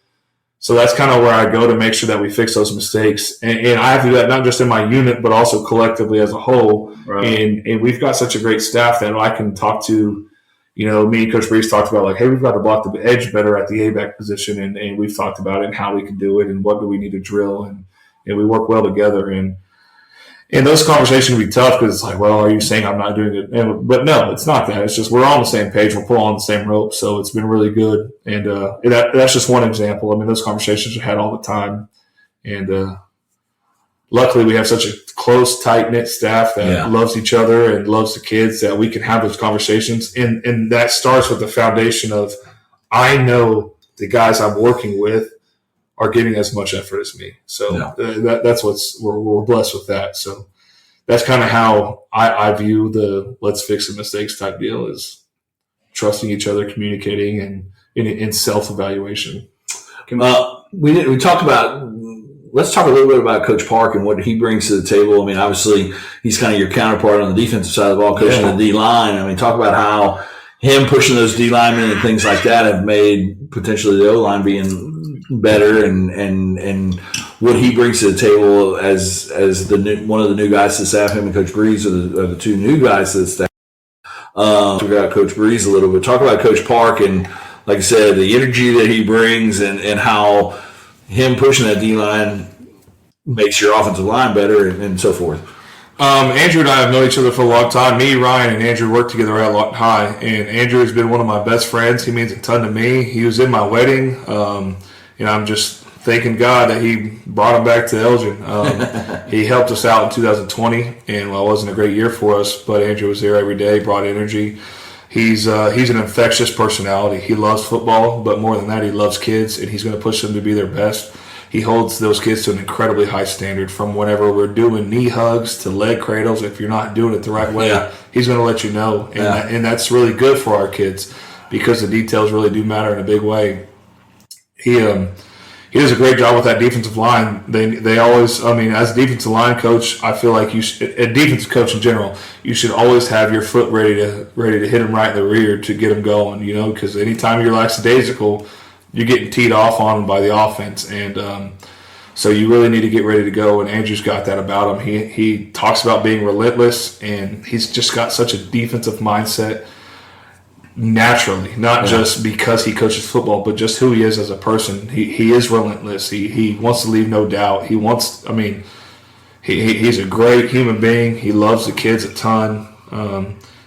that's kind of where I go to make sure that we fix those mistakes. And I have to do that not just in my unit, but also collectively as a whole. Right. And we've got such a great staff that I can talk to. Me and Coach Brees talked about, like, hey, we've got to block the edge better at the A-back position. And we've talked about it and how we can do it and what do we need to drill. And we work well together. And those conversations will be tough because it's like, well, are you saying I'm not doing it? But no, it's not that. It's just we're all on the same page. We're pulling on the same rope. So it's been really good. And that's just one example. Those conversations are had all the time. And luckily we have such a close, tight-knit staff that loves each other and loves the kids that we can have those conversations. And that starts with the foundation of I know the guys I'm working with are giving as much effort as me. So that's we're blessed with that. So that's kind of how I view the let's fix the mistakes type deal, is trusting each other, communicating, and in self-evaluation. We talked about, let's talk a little bit about Coach Park and what he brings to the table. Obviously he's kind of your counterpart on the defensive side of the ball, coaching the D-line. Talk about how him pushing those D linemen and things like that have made potentially the O-line being better, and what he brings to the table as one of the new guys to the staff. Him and Coach Brees are the two new guys to the staff. Talk about Coach Brees a little bit. Talk about Coach Park and, like I said, the energy that he brings and how him pushing that D line makes your offensive line better and so forth. Andrew and I have known each other for a long time. Me, Ryan, and Andrew worked together at Lawton High, and Andrew has been one of my best friends. He means a ton to me. He was in my wedding. I'm just thanking God that he brought him back to Elgin. He helped us out in 2020, and it wasn't a great year for us, but Andrew was there every day, brought energy. He's an infectious personality. He loves football, but more than that, he loves kids, and he's going to push them to be their best. He holds those kids to an incredibly high standard, from whenever we're doing knee hugs to leg cradles. If you're not doing it the right way, he's going to let you know. And that's really good for our kids because the details really do matter in a big way. He does a great job with that defensive line. They always, as a defensive line coach, I feel like a defensive coach in general, you should always have your foot ready to hit them right in the rear to get them going, because anytime you're lackadaisical, you're getting teed off on them by the offense. And so you really need to get ready to go, and Andrew's got that about him. He talks about being relentless, and he's just got such a defensive mindset. naturally, not just because he coaches football, but just who he is as a person. He is relentless. He wants to leave no doubt. He's a great human being. He loves the kids a ton.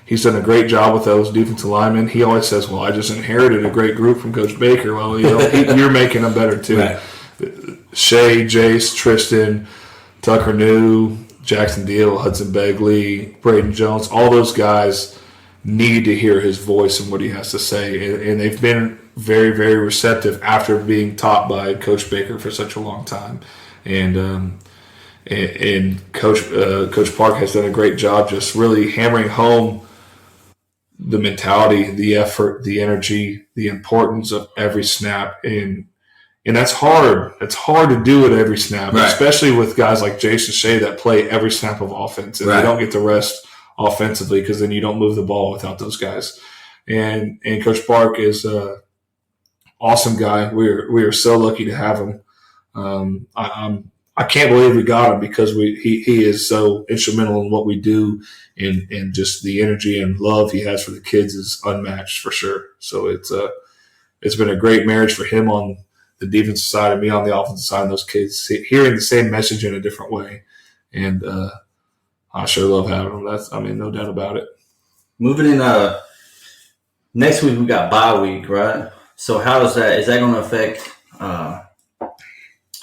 He's done a great job with those defensive linemen. He always says, well, I just inherited a great group from Coach Baker. Well, you're making them better too. Right. Shea, Jace, Tristan, Tucker New, Jackson Deal, Hudson Begley, Braden Jones, all those guys need to hear his voice and what he has to say. And they've been very, very receptive after being taught by Coach Baker for such a long time. And Coach Park has done a great job just really hammering home the mentality, the effort, the energy, the importance of every snap. And that's hard. It's hard to do it every snap, right. Especially with guys like Jason Shea that play every snap of offense. And they don't get the rest offensively because then you don't move the ball without those guys. And Coach Park is an awesome guy. We are so lucky to have him. I can't believe we got him because he is so instrumental in what we do, and just the energy and love he has for the kids is unmatched for sure. So it's been a great marriage for him on the defensive side and me on the offensive side, and those kids hearing the same message in a different way. And I sure love having them. No doubt about it. Moving in, next week we got bye week, right? So how is that going to affect? How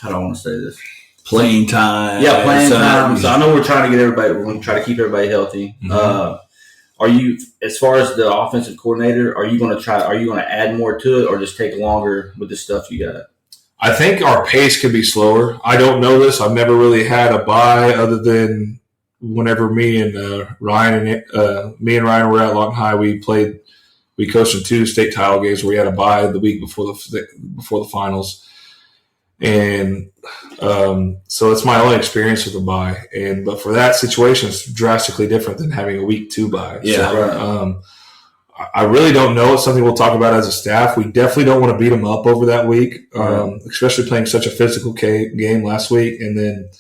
do I want to say this? Playing time. Yeah, playing time. So I know we're trying to get everybody. We're going to try to keep everybody healthy. Mm-hmm. Are you, as far as the offensive coordinator, are you going to add more to it, or just take longer with the stuff you got? I think our pace could be slower. I don't know this. I've never really had a bye other than whenever me and Ryan were at Lawton High. We coached in 2 state title games where we had a bye the week before the finals. And so it's my only experience with a bye. But for that situation, it's drastically different than having a week 2 bye. Yeah. So, I really don't know. It's something we'll talk about as a staff. We definitely don't want to beat them up over that week, especially playing such a physical game last week and then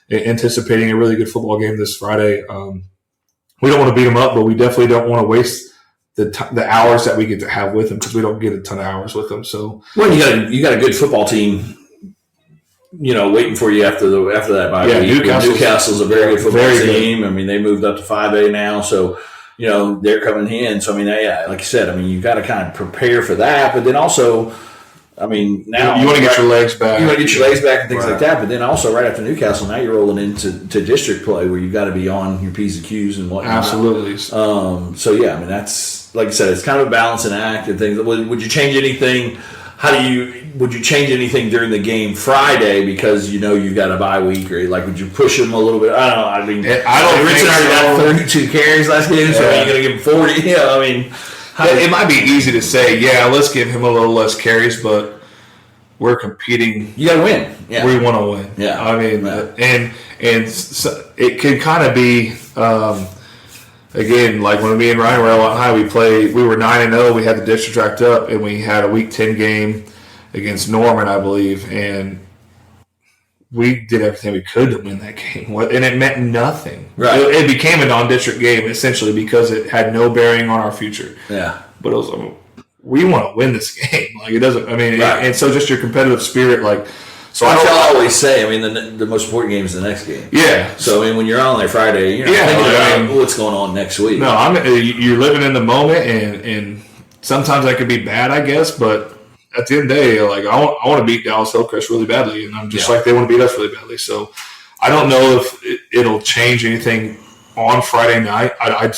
anticipating a really good football game this Friday. We don't want to beat them up, but we definitely don't want to waste the hours that we get to have with them because we don't get a ton of hours with them. So, well, you got a good football team, waiting for you after that bye week. Newcastle's a very good football team. Good. I mean, they moved up to 5A now, so they're coming in. So like you said, you got to kind of prepare for that, but then also, now you want to get your legs back. You want to get your legs back and things like that. But then also, right after Newcastle, now you're rolling into district play where you've got to be on your P's and Q's and whatnot. Absolutely. That's like you said, it's kind of a balancing act and things. Would you change anything? Would you change anything during the game Friday because you've got a bye week, or would you push them a little bit? I don't know. Richard already got 32 carries last game, so you're going to give him 40. It might be easy to say, let's give him a little less carries, but we're competing. You got to win. Yeah. We want to win. Yeah. And so it could kind of be. Again, like when me and Ryan were at Lawton High, we were 9-0. We had the district racked up, and we had a Week 10 game against Norman, I believe, and we did everything we could to win that game, and it meant nothing. Right. It became a non-district game essentially because it had no bearing on our future. Yeah. But it was we want to win this game. It doesn't. Right. And so just your competitive spirit, So I always say, the most important game is the next game. Yeah. So when you're on there Friday, you're not thinking about what's going on next week. No, you're living in the moment, and sometimes that could be bad, I guess. But at the end of the day, I want to beat Dallas Hillcrest really badly, and I'm just like they want to beat us really badly. So I don't know if it'll change anything on Friday night. I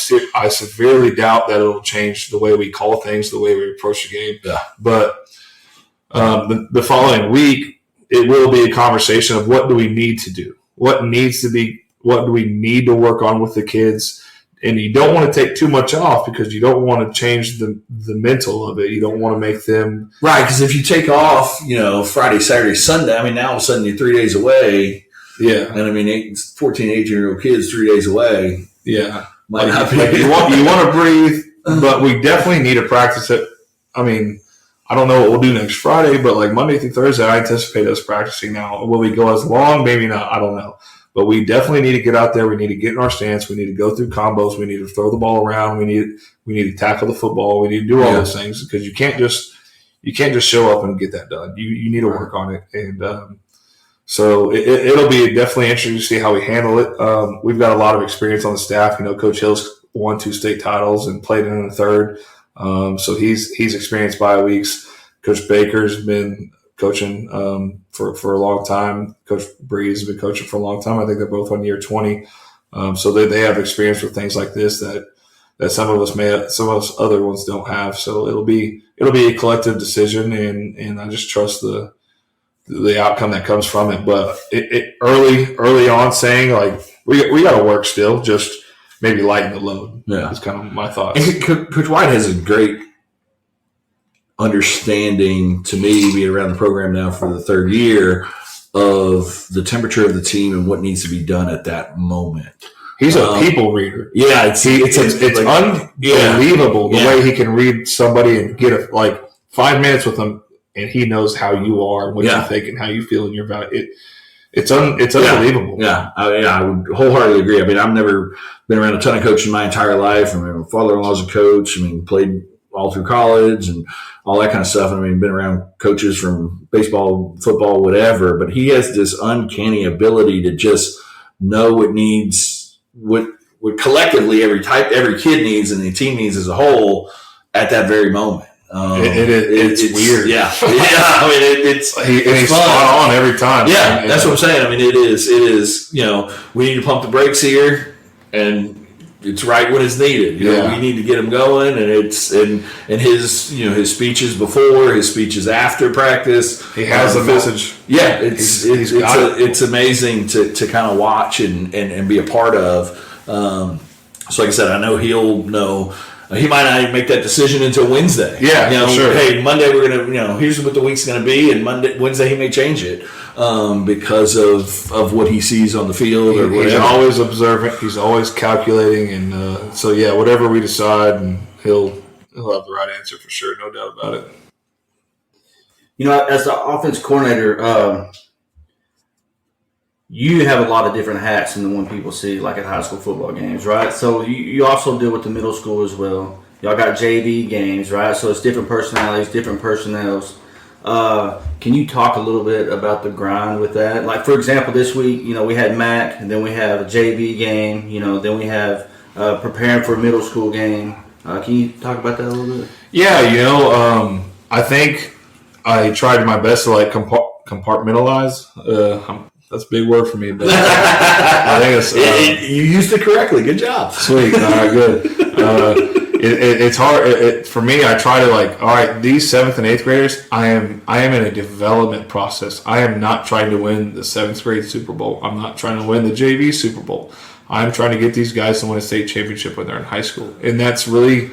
severely doubt that it'll change the way we call things, the way we approach the game. Yeah. But the following week, it will be a conversation of what do we need to do? What do we need to work on with the kids? And you don't want to take too much off because you don't want to change the mental of it. You don't want to make them – right, because if you take off, Friday, Saturday, Sunday, now all of a sudden you're 3 days away. Yeah. And 14, 18-year-old kids 3 days away. Yeah. Might not be. You want to breathe, but we definitely need to practice it. I don't know what we'll do next Friday, but Monday through Thursday, I anticipate us practicing now. Will we go as long? Maybe not. I don't know. But we definitely need to get out there. We need to get in our stance. We need to go through combos. We need to throw the ball around. We need to tackle the football. We need to do all those things because you can't just show up and get that done. You need to work on it. And so it'll be definitely interesting to see how we handle it. We've got a lot of experience on the staff. Coach Hill's won 2 state titles and played in a third. So he's experienced bye weeks. Coach Baker's been coaching for a long time. Coach Breeze has been coaching for a long time. I think they're both on year 20. So they have experience with things like this that some of us other ones don't have. So it'll be a collective decision, and I just trust the outcome that comes from it. But it early on saying like we got to work still, just maybe lighten the load. Yeah, is kind of my thoughts. And Coach White has a great understanding, to me, being around the program now for the 3rd year, of the temperature of the team and what needs to be done at that moment. He's a people reader. Yeah, it's unbelievable the way he can read somebody and get 5 minutes with them, and he knows how you are, what you think, and how you feel in your value. It's unbelievable. Yeah, I would wholeheartedly agree. I mean, I've never been around a ton of coaching my entire life. I mean, my father-in-law's a coach. I mean, played all through college and all that kind of stuff. I mean, been around coaches from baseball, football, whatever. But he has this uncanny ability to just know what needs, what collectively every kid needs and the team needs as a whole at that very moment. It's weird. Yeah. I mean, it's he's spot on every time. Yeah, that's what I'm saying. I mean, it is. We need to pump the brakes here, and it's right when it's needed. We need to get him going, and it's and his his speeches before, his speeches after practice. He has a message. Yeah, it's amazing to kind of watch and be a part of. So, like I said, I know he'll know. He might not even make that decision until Wednesday. Yeah, sure. Hey, Monday we're gonna, here's what the week's gonna be, and Wednesday he may change it because of what he sees on the field or whatever. He's always observant. He's always calculating, and so whatever we decide, and he'll have the right answer for sure, no doubt about it. As the offense coordinator, you have a lot of different hats than the one people see, like at high school football games, right? So you also deal with the middle school as well. Y'all got JV games, right? So it's different personalities, different personnels. Can you talk a little bit about the grind with that? Like, for example, this week, we had Mac, and then we have a JV game, then we have preparing for a middle school game. Can you talk about that a little bit? Yeah, I think I tried my best to compartmentalize. That's a big word for me, but I think it's. You used it correctly. Good job. Sweet. All right, good. It's hard for me. I try to all right. These 7th and 8th graders, I am in a development process. I am not trying to win the 7th grade Super Bowl. I'm not trying to win the JV Super Bowl. I'm trying to get these guys to win a state championship when they're in high school, and that's really.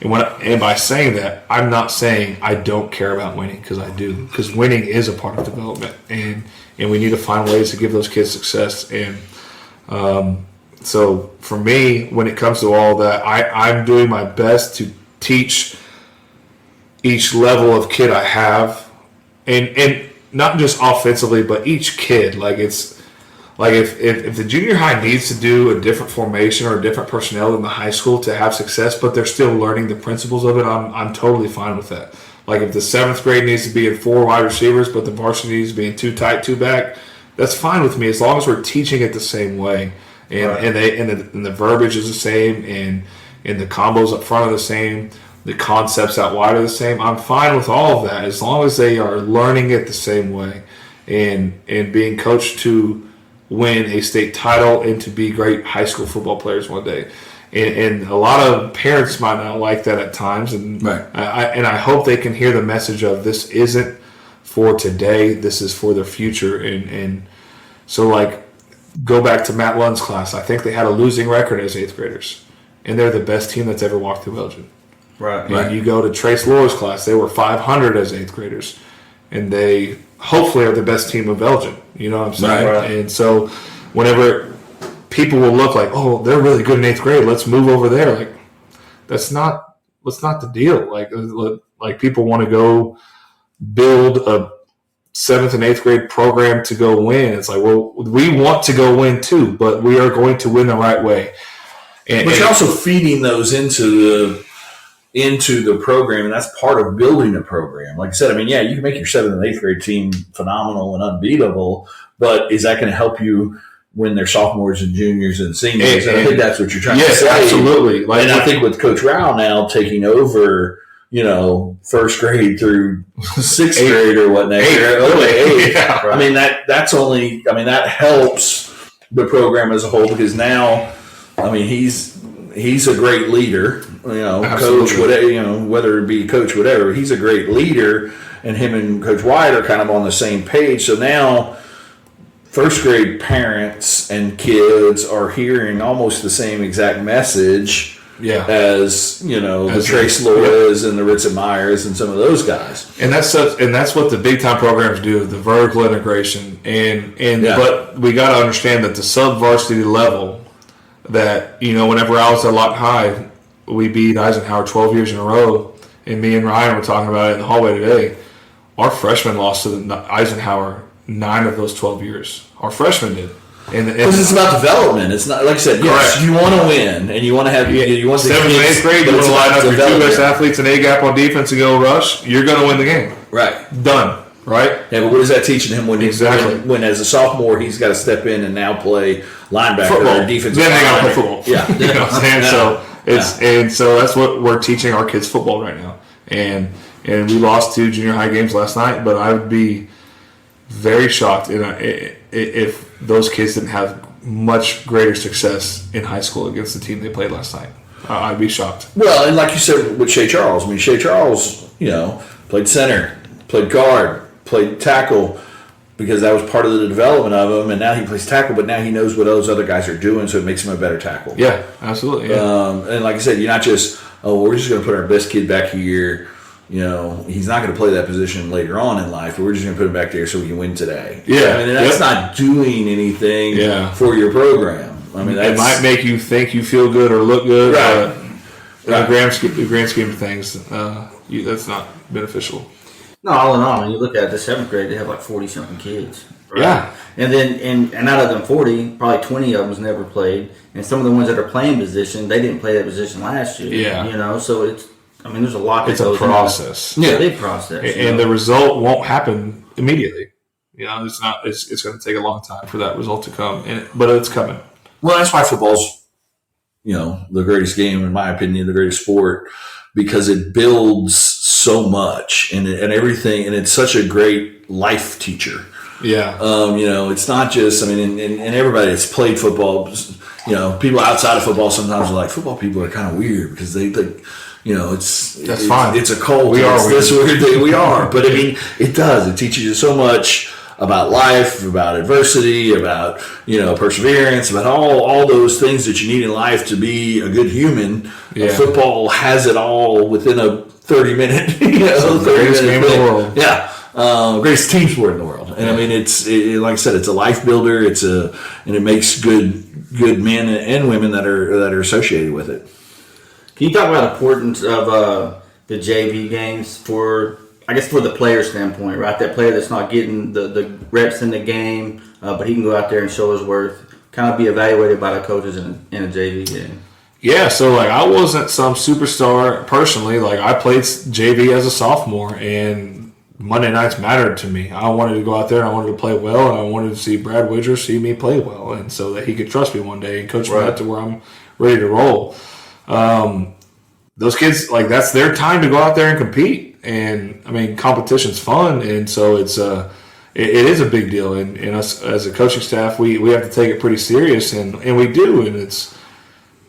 And by saying that, I'm not saying I don't care about winning, because I do. Because winning is a part of development, and we need to find ways to give those kids success. And so for me, when it comes to all that, I'm doing my best to teach each level of kid I have, and not just offensively, but each kid. If the junior high needs to do a different formation or a different personnel than the high school to have success, but they're still learning the principles of it, I'm totally fine with that. If the 7th grade needs to be in 4 wide receivers, but the varsity needs to be in 2 tight, 2 back, that's fine with me as long as we're teaching it the same way, and the verbiage is the same, and the combos up front are the same, the concepts out wide are the same. I'm fine with all of that as long as they are learning it the same way, and being coached to win a state title and to be great high school football players one day. And a lot of parents might not like that at times, and I hope they can hear the message of this isn't for today, this is for the future. And so go back to Matt Lund's class. I think they had a losing record as 8th graders, and they're the best team that's ever walked through Elgin. Right. And you go to Trace Laura's class, they were 500 as 8th graders, and they hopefully are the best team of Elgin. You know what I'm saying? Right. And so whenever people will look like, oh, they're really good in 8th grade, let's move over there. That's not the deal. Like people want to go build a 7th and 8th grade program to go win. It's like, well, we want to go win too, but we are going to win the right way. But you're also feeding those into the program, and that's part of building a program. Like I said, I mean, yeah, you can make your 7th and 8th grade team phenomenal and unbeatable, but is that going to help you when they're sophomores and juniors and seniors? And I think that's what you're trying to say. Yes, absolutely. And I think with Coach Rao now taking over, first grade through sixth grade or whatnot. Yeah, right. I mean, that helps the program as a whole, because now, I mean, he's a great leader, coach, whatever, whether it be coach, whatever, he's a great leader, and him and Coach White are kind of on the same page. So now first grade parents and kids are hearing almost the same exact message as the Trace Loras and the Ritz and Myers and some of those guys. And that's what the big time programs do, the vertical integration. But we got to understand that the sub varsity level, that whenever I was at Lawton High, we beat Eisenhower 12 years in a row, and me and Ryan were talking about it in the hallway today. Our freshmen lost to Eisenhower 9 of those 12 years. Our freshmen did. Because it's about development. It's not, like I said, yes, you want to win, and you want to have you want 7th and 8th grade, you want to line up your 2 best athletes in A-gap on defense and go rush, you're going to win the game. Right. Done. Right? Yeah, but what is that teaching him when as a sophomore he's got to step in and now play linebacker football. Or defensive Then they got to linebacker. play football. Yeah. You know what I'm saying? And so that's what we're teaching our kids football right now. And we lost 2 junior high games last night, but I would be very shocked if those kids didn't have much greater success in high school against the team they played last night. I'd be shocked. Well, and like you said with Shea Charles, Shea Charles, played center, played guard, played tackle, because that was part of the development of him, and now he plays tackle, but now he knows what those other guys are doing, so it makes him a better tackle. Yeah, absolutely. Yeah. And like I said, you're not just, we're just going to put our best kid back here. He's not going to play that position later on in life, but we're just going to put him back there so we can win today. Yeah. That's not doing anything for your program. It might make you think you feel good or look good, right. But in the grand scheme of things, that's not beneficial. No, all in all, when you look at the 7th grade, they have like 40-something kids. Right? Yeah. And then, and out of them 40, probably 20 of them's never played. And some of the ones that are playing position, they didn't play that position last year. Yeah. So it's, there's a lot that goes a process. It's a big process. And the result won't happen immediately. It's not. It's going to take a long time for that result to come, but it's coming. Well, that's why football's, the greatest game, in my opinion, the greatest sport, because it builds so much and everything, and it's such a great life teacher. Yeah. It's not just, and everybody that's played football, people outside of football sometimes are like, football people are kind of weird because they think, that's fine. It's a cult. We are this weird thing. We are. But it does. It teaches you so much about life, about adversity, about, perseverance, about all those things that you need in life to be a good human. Yeah. Football has it all within a 30-minute, the greatest game in the world. Yeah. Greatest team sport in the world. And it's like I said, it's a life builder. And it makes good men and women that are associated with it. Can you talk about the importance of the JV games for the player standpoint, right? That player that's not getting the reps in the game, but he can go out there and show his worth, kind of be evaluated by the coaches in a JV game. Yeah, so I wasn't some superstar personally. I played JV as a sophomore, and Monday nights mattered to me. I wanted to go out there and I wanted to play well, and I wanted to see Brad Widger see me play well, and so that he could trust me one day and coach me up to where I'm ready to roll. Those kids, that's their time to go out there and compete. And competition's fun. And so it is a big deal. And us as a coaching staff, we have to take it pretty serious, and we do. And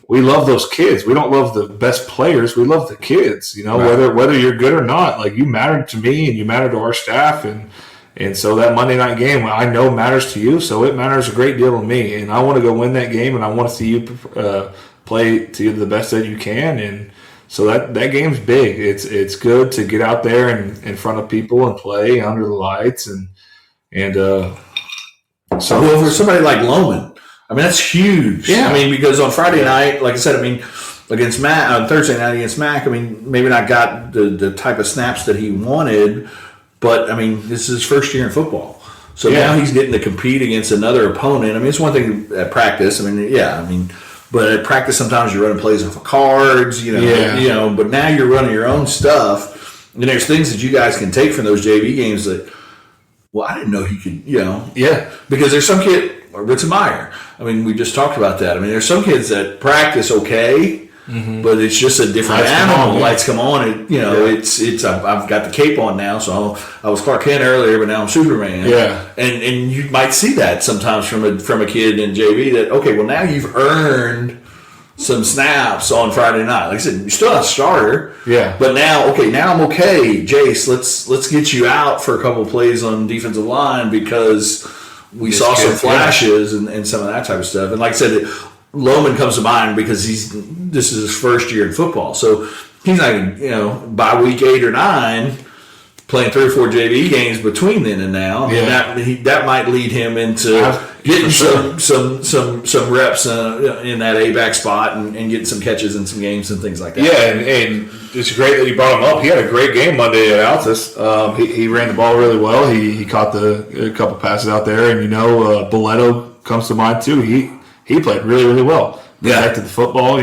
we love those kids. We don't love the best players. We love the kids, right. whether you're good or not, you matter to me and you matter to our staff. And so that Monday night game, I know matters to you. So it matters a great deal to me. And I want to go win that game, and I want to see you play to the best that you can. And so that game's big. It's good to get out there and in front of people and play under the lights so for somebody like Loman, that's huge. Yeah. Because on Friday night, like I said, against Mac, on Thursday night against Mac, maybe not got the type of snaps that he wanted, But, I mean, this is his first year in football. So now he's getting to compete against another opponent. I mean, it's one thing at practice. But at practice sometimes you're running plays off of cards, but now you're running your own stuff. And there's things that you guys can take from those JV games that, well, I didn't know he could, Because there's some kid, or Vincent Meyer. I mean, we just talked about that. I mean, there's some kids that practice okay, but it's just a different animal. Lights come on. It's I've got the cape on now, so I was Clark Kent earlier, but now I'm Superman. Yeah, and you might see that sometimes from a kid in JV that, okay, well, now you've earned some snaps on Friday night. Like I said, you're still not a starter. Yeah. But now I'm okay, Jace. Let's get you out for a couple of plays on defensive line because we saw some flashes and some of that type of stuff. And like I said, Loman comes to mind because this is his first year in football. So he's not, by week 8 or 9, playing 3 or 4 JV games between then and now. That might lead him into getting some reps in that A-back spot and getting some catches in some games and things like that. Yeah, and it's great that you brought him up. He had a great game Monday at Altus. He ran the ball really well. He caught a couple passes out there, and Boleto comes to mind too. He played really, really well. Protected the football.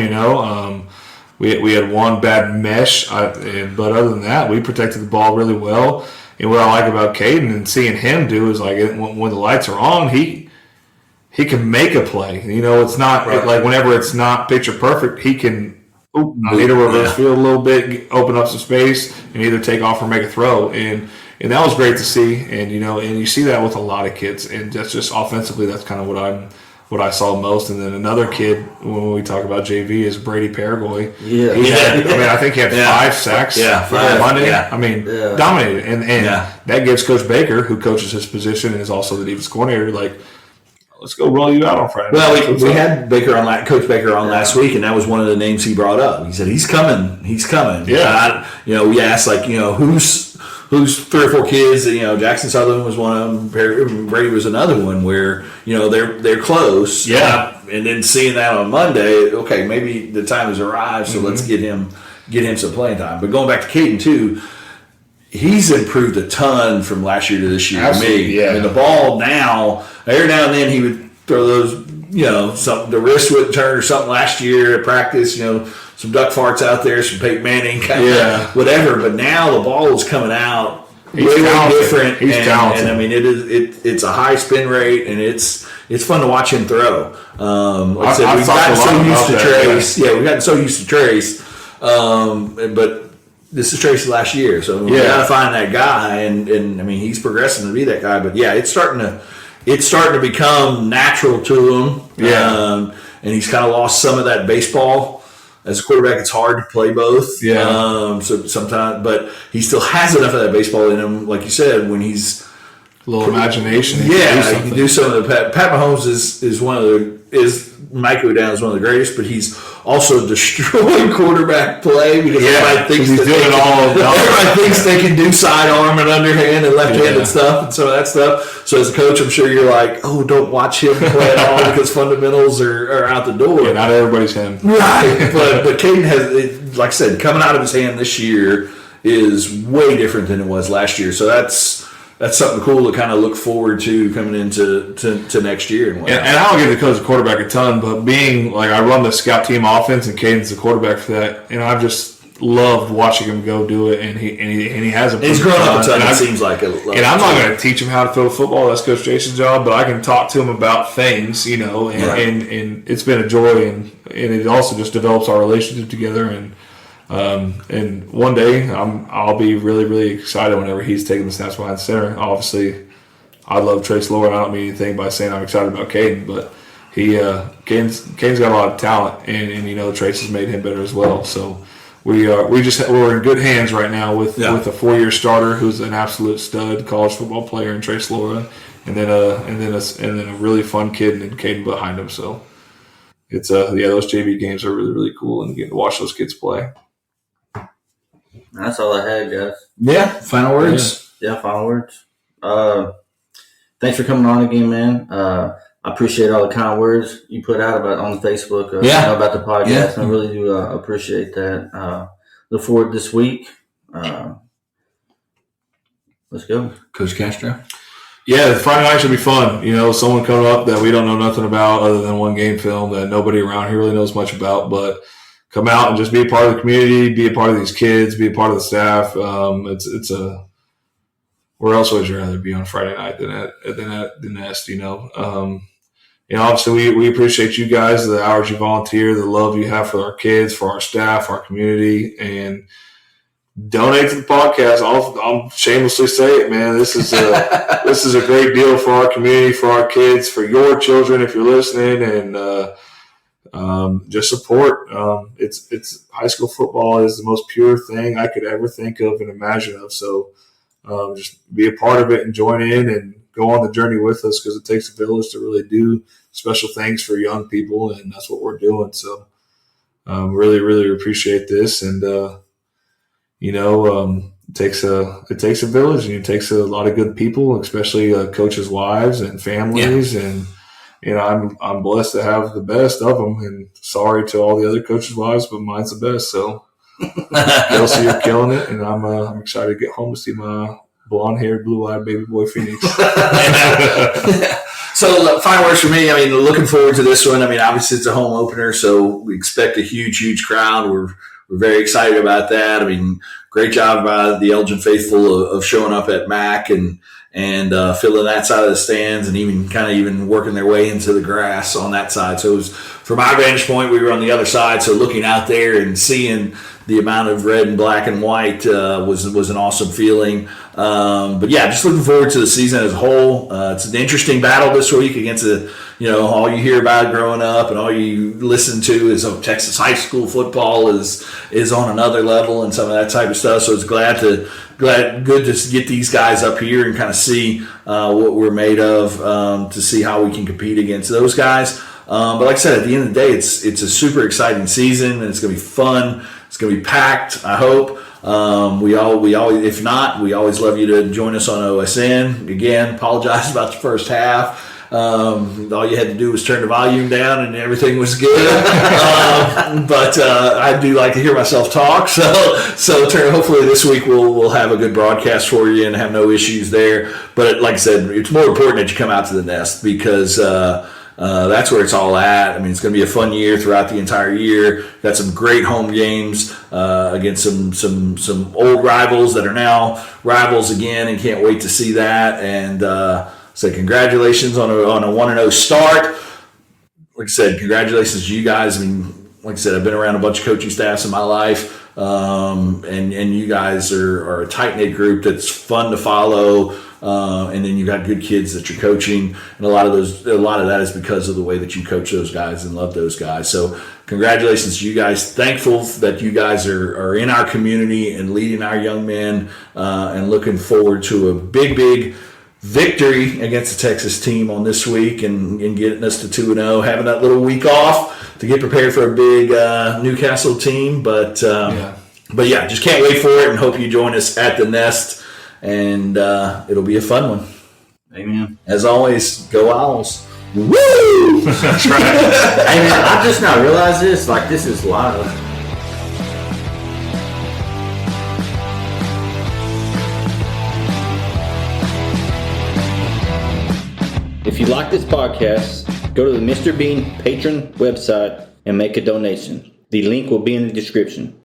We had one bad mesh, but other than that, we protected the ball really well. And what I like about Caden and seeing him do is like when the lights are on, he can make a play. It's not like whenever it's not picture perfect, he can need a reverse field a little bit, open up some space, and either take off or make a throw. And that was great to see. And and you see that with a lot of kids. And that's just offensively, that's kind of what I saw most. And then another kid, when we talk about JV, is Brady Paragoy. I think he had 5 sacks. Monday. Dominated. And that gives Coach Baker, who coaches his position and is also the defense coordinator, like, let's go roll you out on Friday. Well, we had Coach Baker on last week, and that was one of the names he brought up. He said, he's coming. Yeah. We asked, who's 3 or 4 kids. Jackson Sutherland was one of them. Brady was another one where they're close. Yeah. And then seeing that on Monday, okay, maybe the time has arrived. So let's get him some playing time. But going back to Caden too, he's improved a ton from last year to this year. Absolutely, to me. I mean, the ball now, every now and then he would throw those. The wrist would turn or something last year at practice. Some duck farts out there, some Peyton Manning kind of whatever. But now the ball is coming out way different. He's talented. And I mean, it's a high spin rate, and it's fun to watch him throw. Like I said, we've gotten so used to Trace. Yeah, we've gotten so used to Trace. But this is Trace's last year, so we got to find that guy. And I mean, he's progressing to be that guy. But it's starting to become natural to him. And he's kind of lost some of that baseball. As a quarterback, it's hard to play both. So sometimes, but he still has enough of that baseball in him, like you said, when he's a little imagination. He can do some of the. Pat Mahomes is Mike O'Down is one of the greatest, but he's also destroying quarterback play because everybody thinks everybody thinks they can do sidearm and underhand and left-handed stuff and some of that stuff. So as a coach, I'm sure you're like, oh, don't watch him play at all because fundamentals are out the door. Yeah, not everybody's him. Right, but Caden has, like I said, coming out of his hand this year is way different than it was last year. So that's something cool to kind of look forward to coming into next year. And I don't get to coach the quarterback a ton, but being like I run the scout team offense and Caden's the quarterback for that, I've just loved watching him go do it, and he has a. He's grown up a ton. It seems like it. And I'm not going to teach him how to throw football. That's Coach Jason's job, but I can talk to him about things, and it's been a joy, and it also just develops our relationship together. And one day I'll be really, really excited whenever he's taking the snaps behind center. Obviously, I love Trace Lower. I don't mean anything by saying I'm excited about Caden, but Caden's got a lot of talent, and Trace has made him better as well. So we're in good hands right now with a 4-year starter who's an absolute stud college football player in Trace Lower, and then a really fun kid and Caden behind him. So it's those JV games are really, really cool, and getting to watch those kids play. That's all I had, guys. Yeah, final words. Yeah, final words. Thanks for coming on again, man. I appreciate all the kind words you put out on Facebook about the podcast. Yeah. I really do appreciate that. Look forward this week. Let's go. Coach Castro? Yeah, Friday night should be fun. Someone coming up that we don't know nothing about other than one game film that nobody around here really knows much about, but come out and just be a part of the community, be a part of these kids, be a part of the staff. Where else would you rather be on Friday night than at the Nest, obviously we appreciate you guys, the hours you volunteer, the love you have for our kids, for our staff, our community, and donate to the podcast. I'll shamelessly say it, man. This is a great deal for our community, for our kids, for your children if you're listening, and just support. It's high school football is the most pure thing I could ever think of and imagine of. So just be a part of it and join in and go on the journey with us, because it takes a village to really do special things for young people, and that's what we're doing. So really, really appreciate this, and it takes a village, and it takes a lot of good people, especially coaches' wives and families, and I'm blessed to have the best of them. And sorry to all the other coaches' wives, but mine's the best. So Kelsey, you're killing it, and I'm excited to get home to see my blonde-haired, blue-eyed baby boy Phoenix. So, final words for me. Looking forward to this one. Obviously it's a home opener, so we expect a huge, huge crowd. We're very excited about that. Great job by the Elgin faithful of showing up at Mac and filling that side of the stands, and even working their way into the grass on that side. So it was, from our vantage point, we were on the other side. So looking out there and seeing the amount of red and black and white was an awesome feeling. But yeah, just looking forward to the season as a whole. It's an interesting battle this week against all you hear about growing up and all you listen to is Texas high school football is on another level and some of that type of stuff. So it's good to get these guys up here and kind of see what we're made of, to see how we can compete against those guys. But like I said, at the end of the day, it's a super exciting season, and it's going to be fun. It's going to be packed, I hope. We always, if not, we always love you to join us on OSN. Again, apologize about the first half. All you had to do was turn the volume down and everything was good. But I do like to hear myself talk. So hopefully this week we'll have a good broadcast for you and have no issues there. But like I said, it's more important that you come out to the Nest, because that's where it's all at. It's going to be a fun year throughout the entire year. Got some great home games against some old rivals that are now rivals again, and can't wait to see that. And so congratulations on a 1-0 start. Like I said, congratulations to you guys. Like I said, I've been around a bunch of coaching staffs in my life, and you guys are a tight-knit group that's fun to follow. And then you got good kids that you're coaching, and a lot of that is because of the way that you coach those guys and love those guys. So congratulations to you guys. Thankful that you guys are in our community and leading our young men, and looking forward to a big victory against the Texas team on this week and getting us to 2-0, having that little week off to get prepared for a big Newcastle team. But yeah, just can't wait for it, and hope you join us at the Nest. And it'll be a fun one. Amen. As always, go Owls. Woo! That's right. Hey, man, I just now realized this. This is live. If you like this podcast, go to the Mr. Bean patron website and make a donation. The link will be in the description.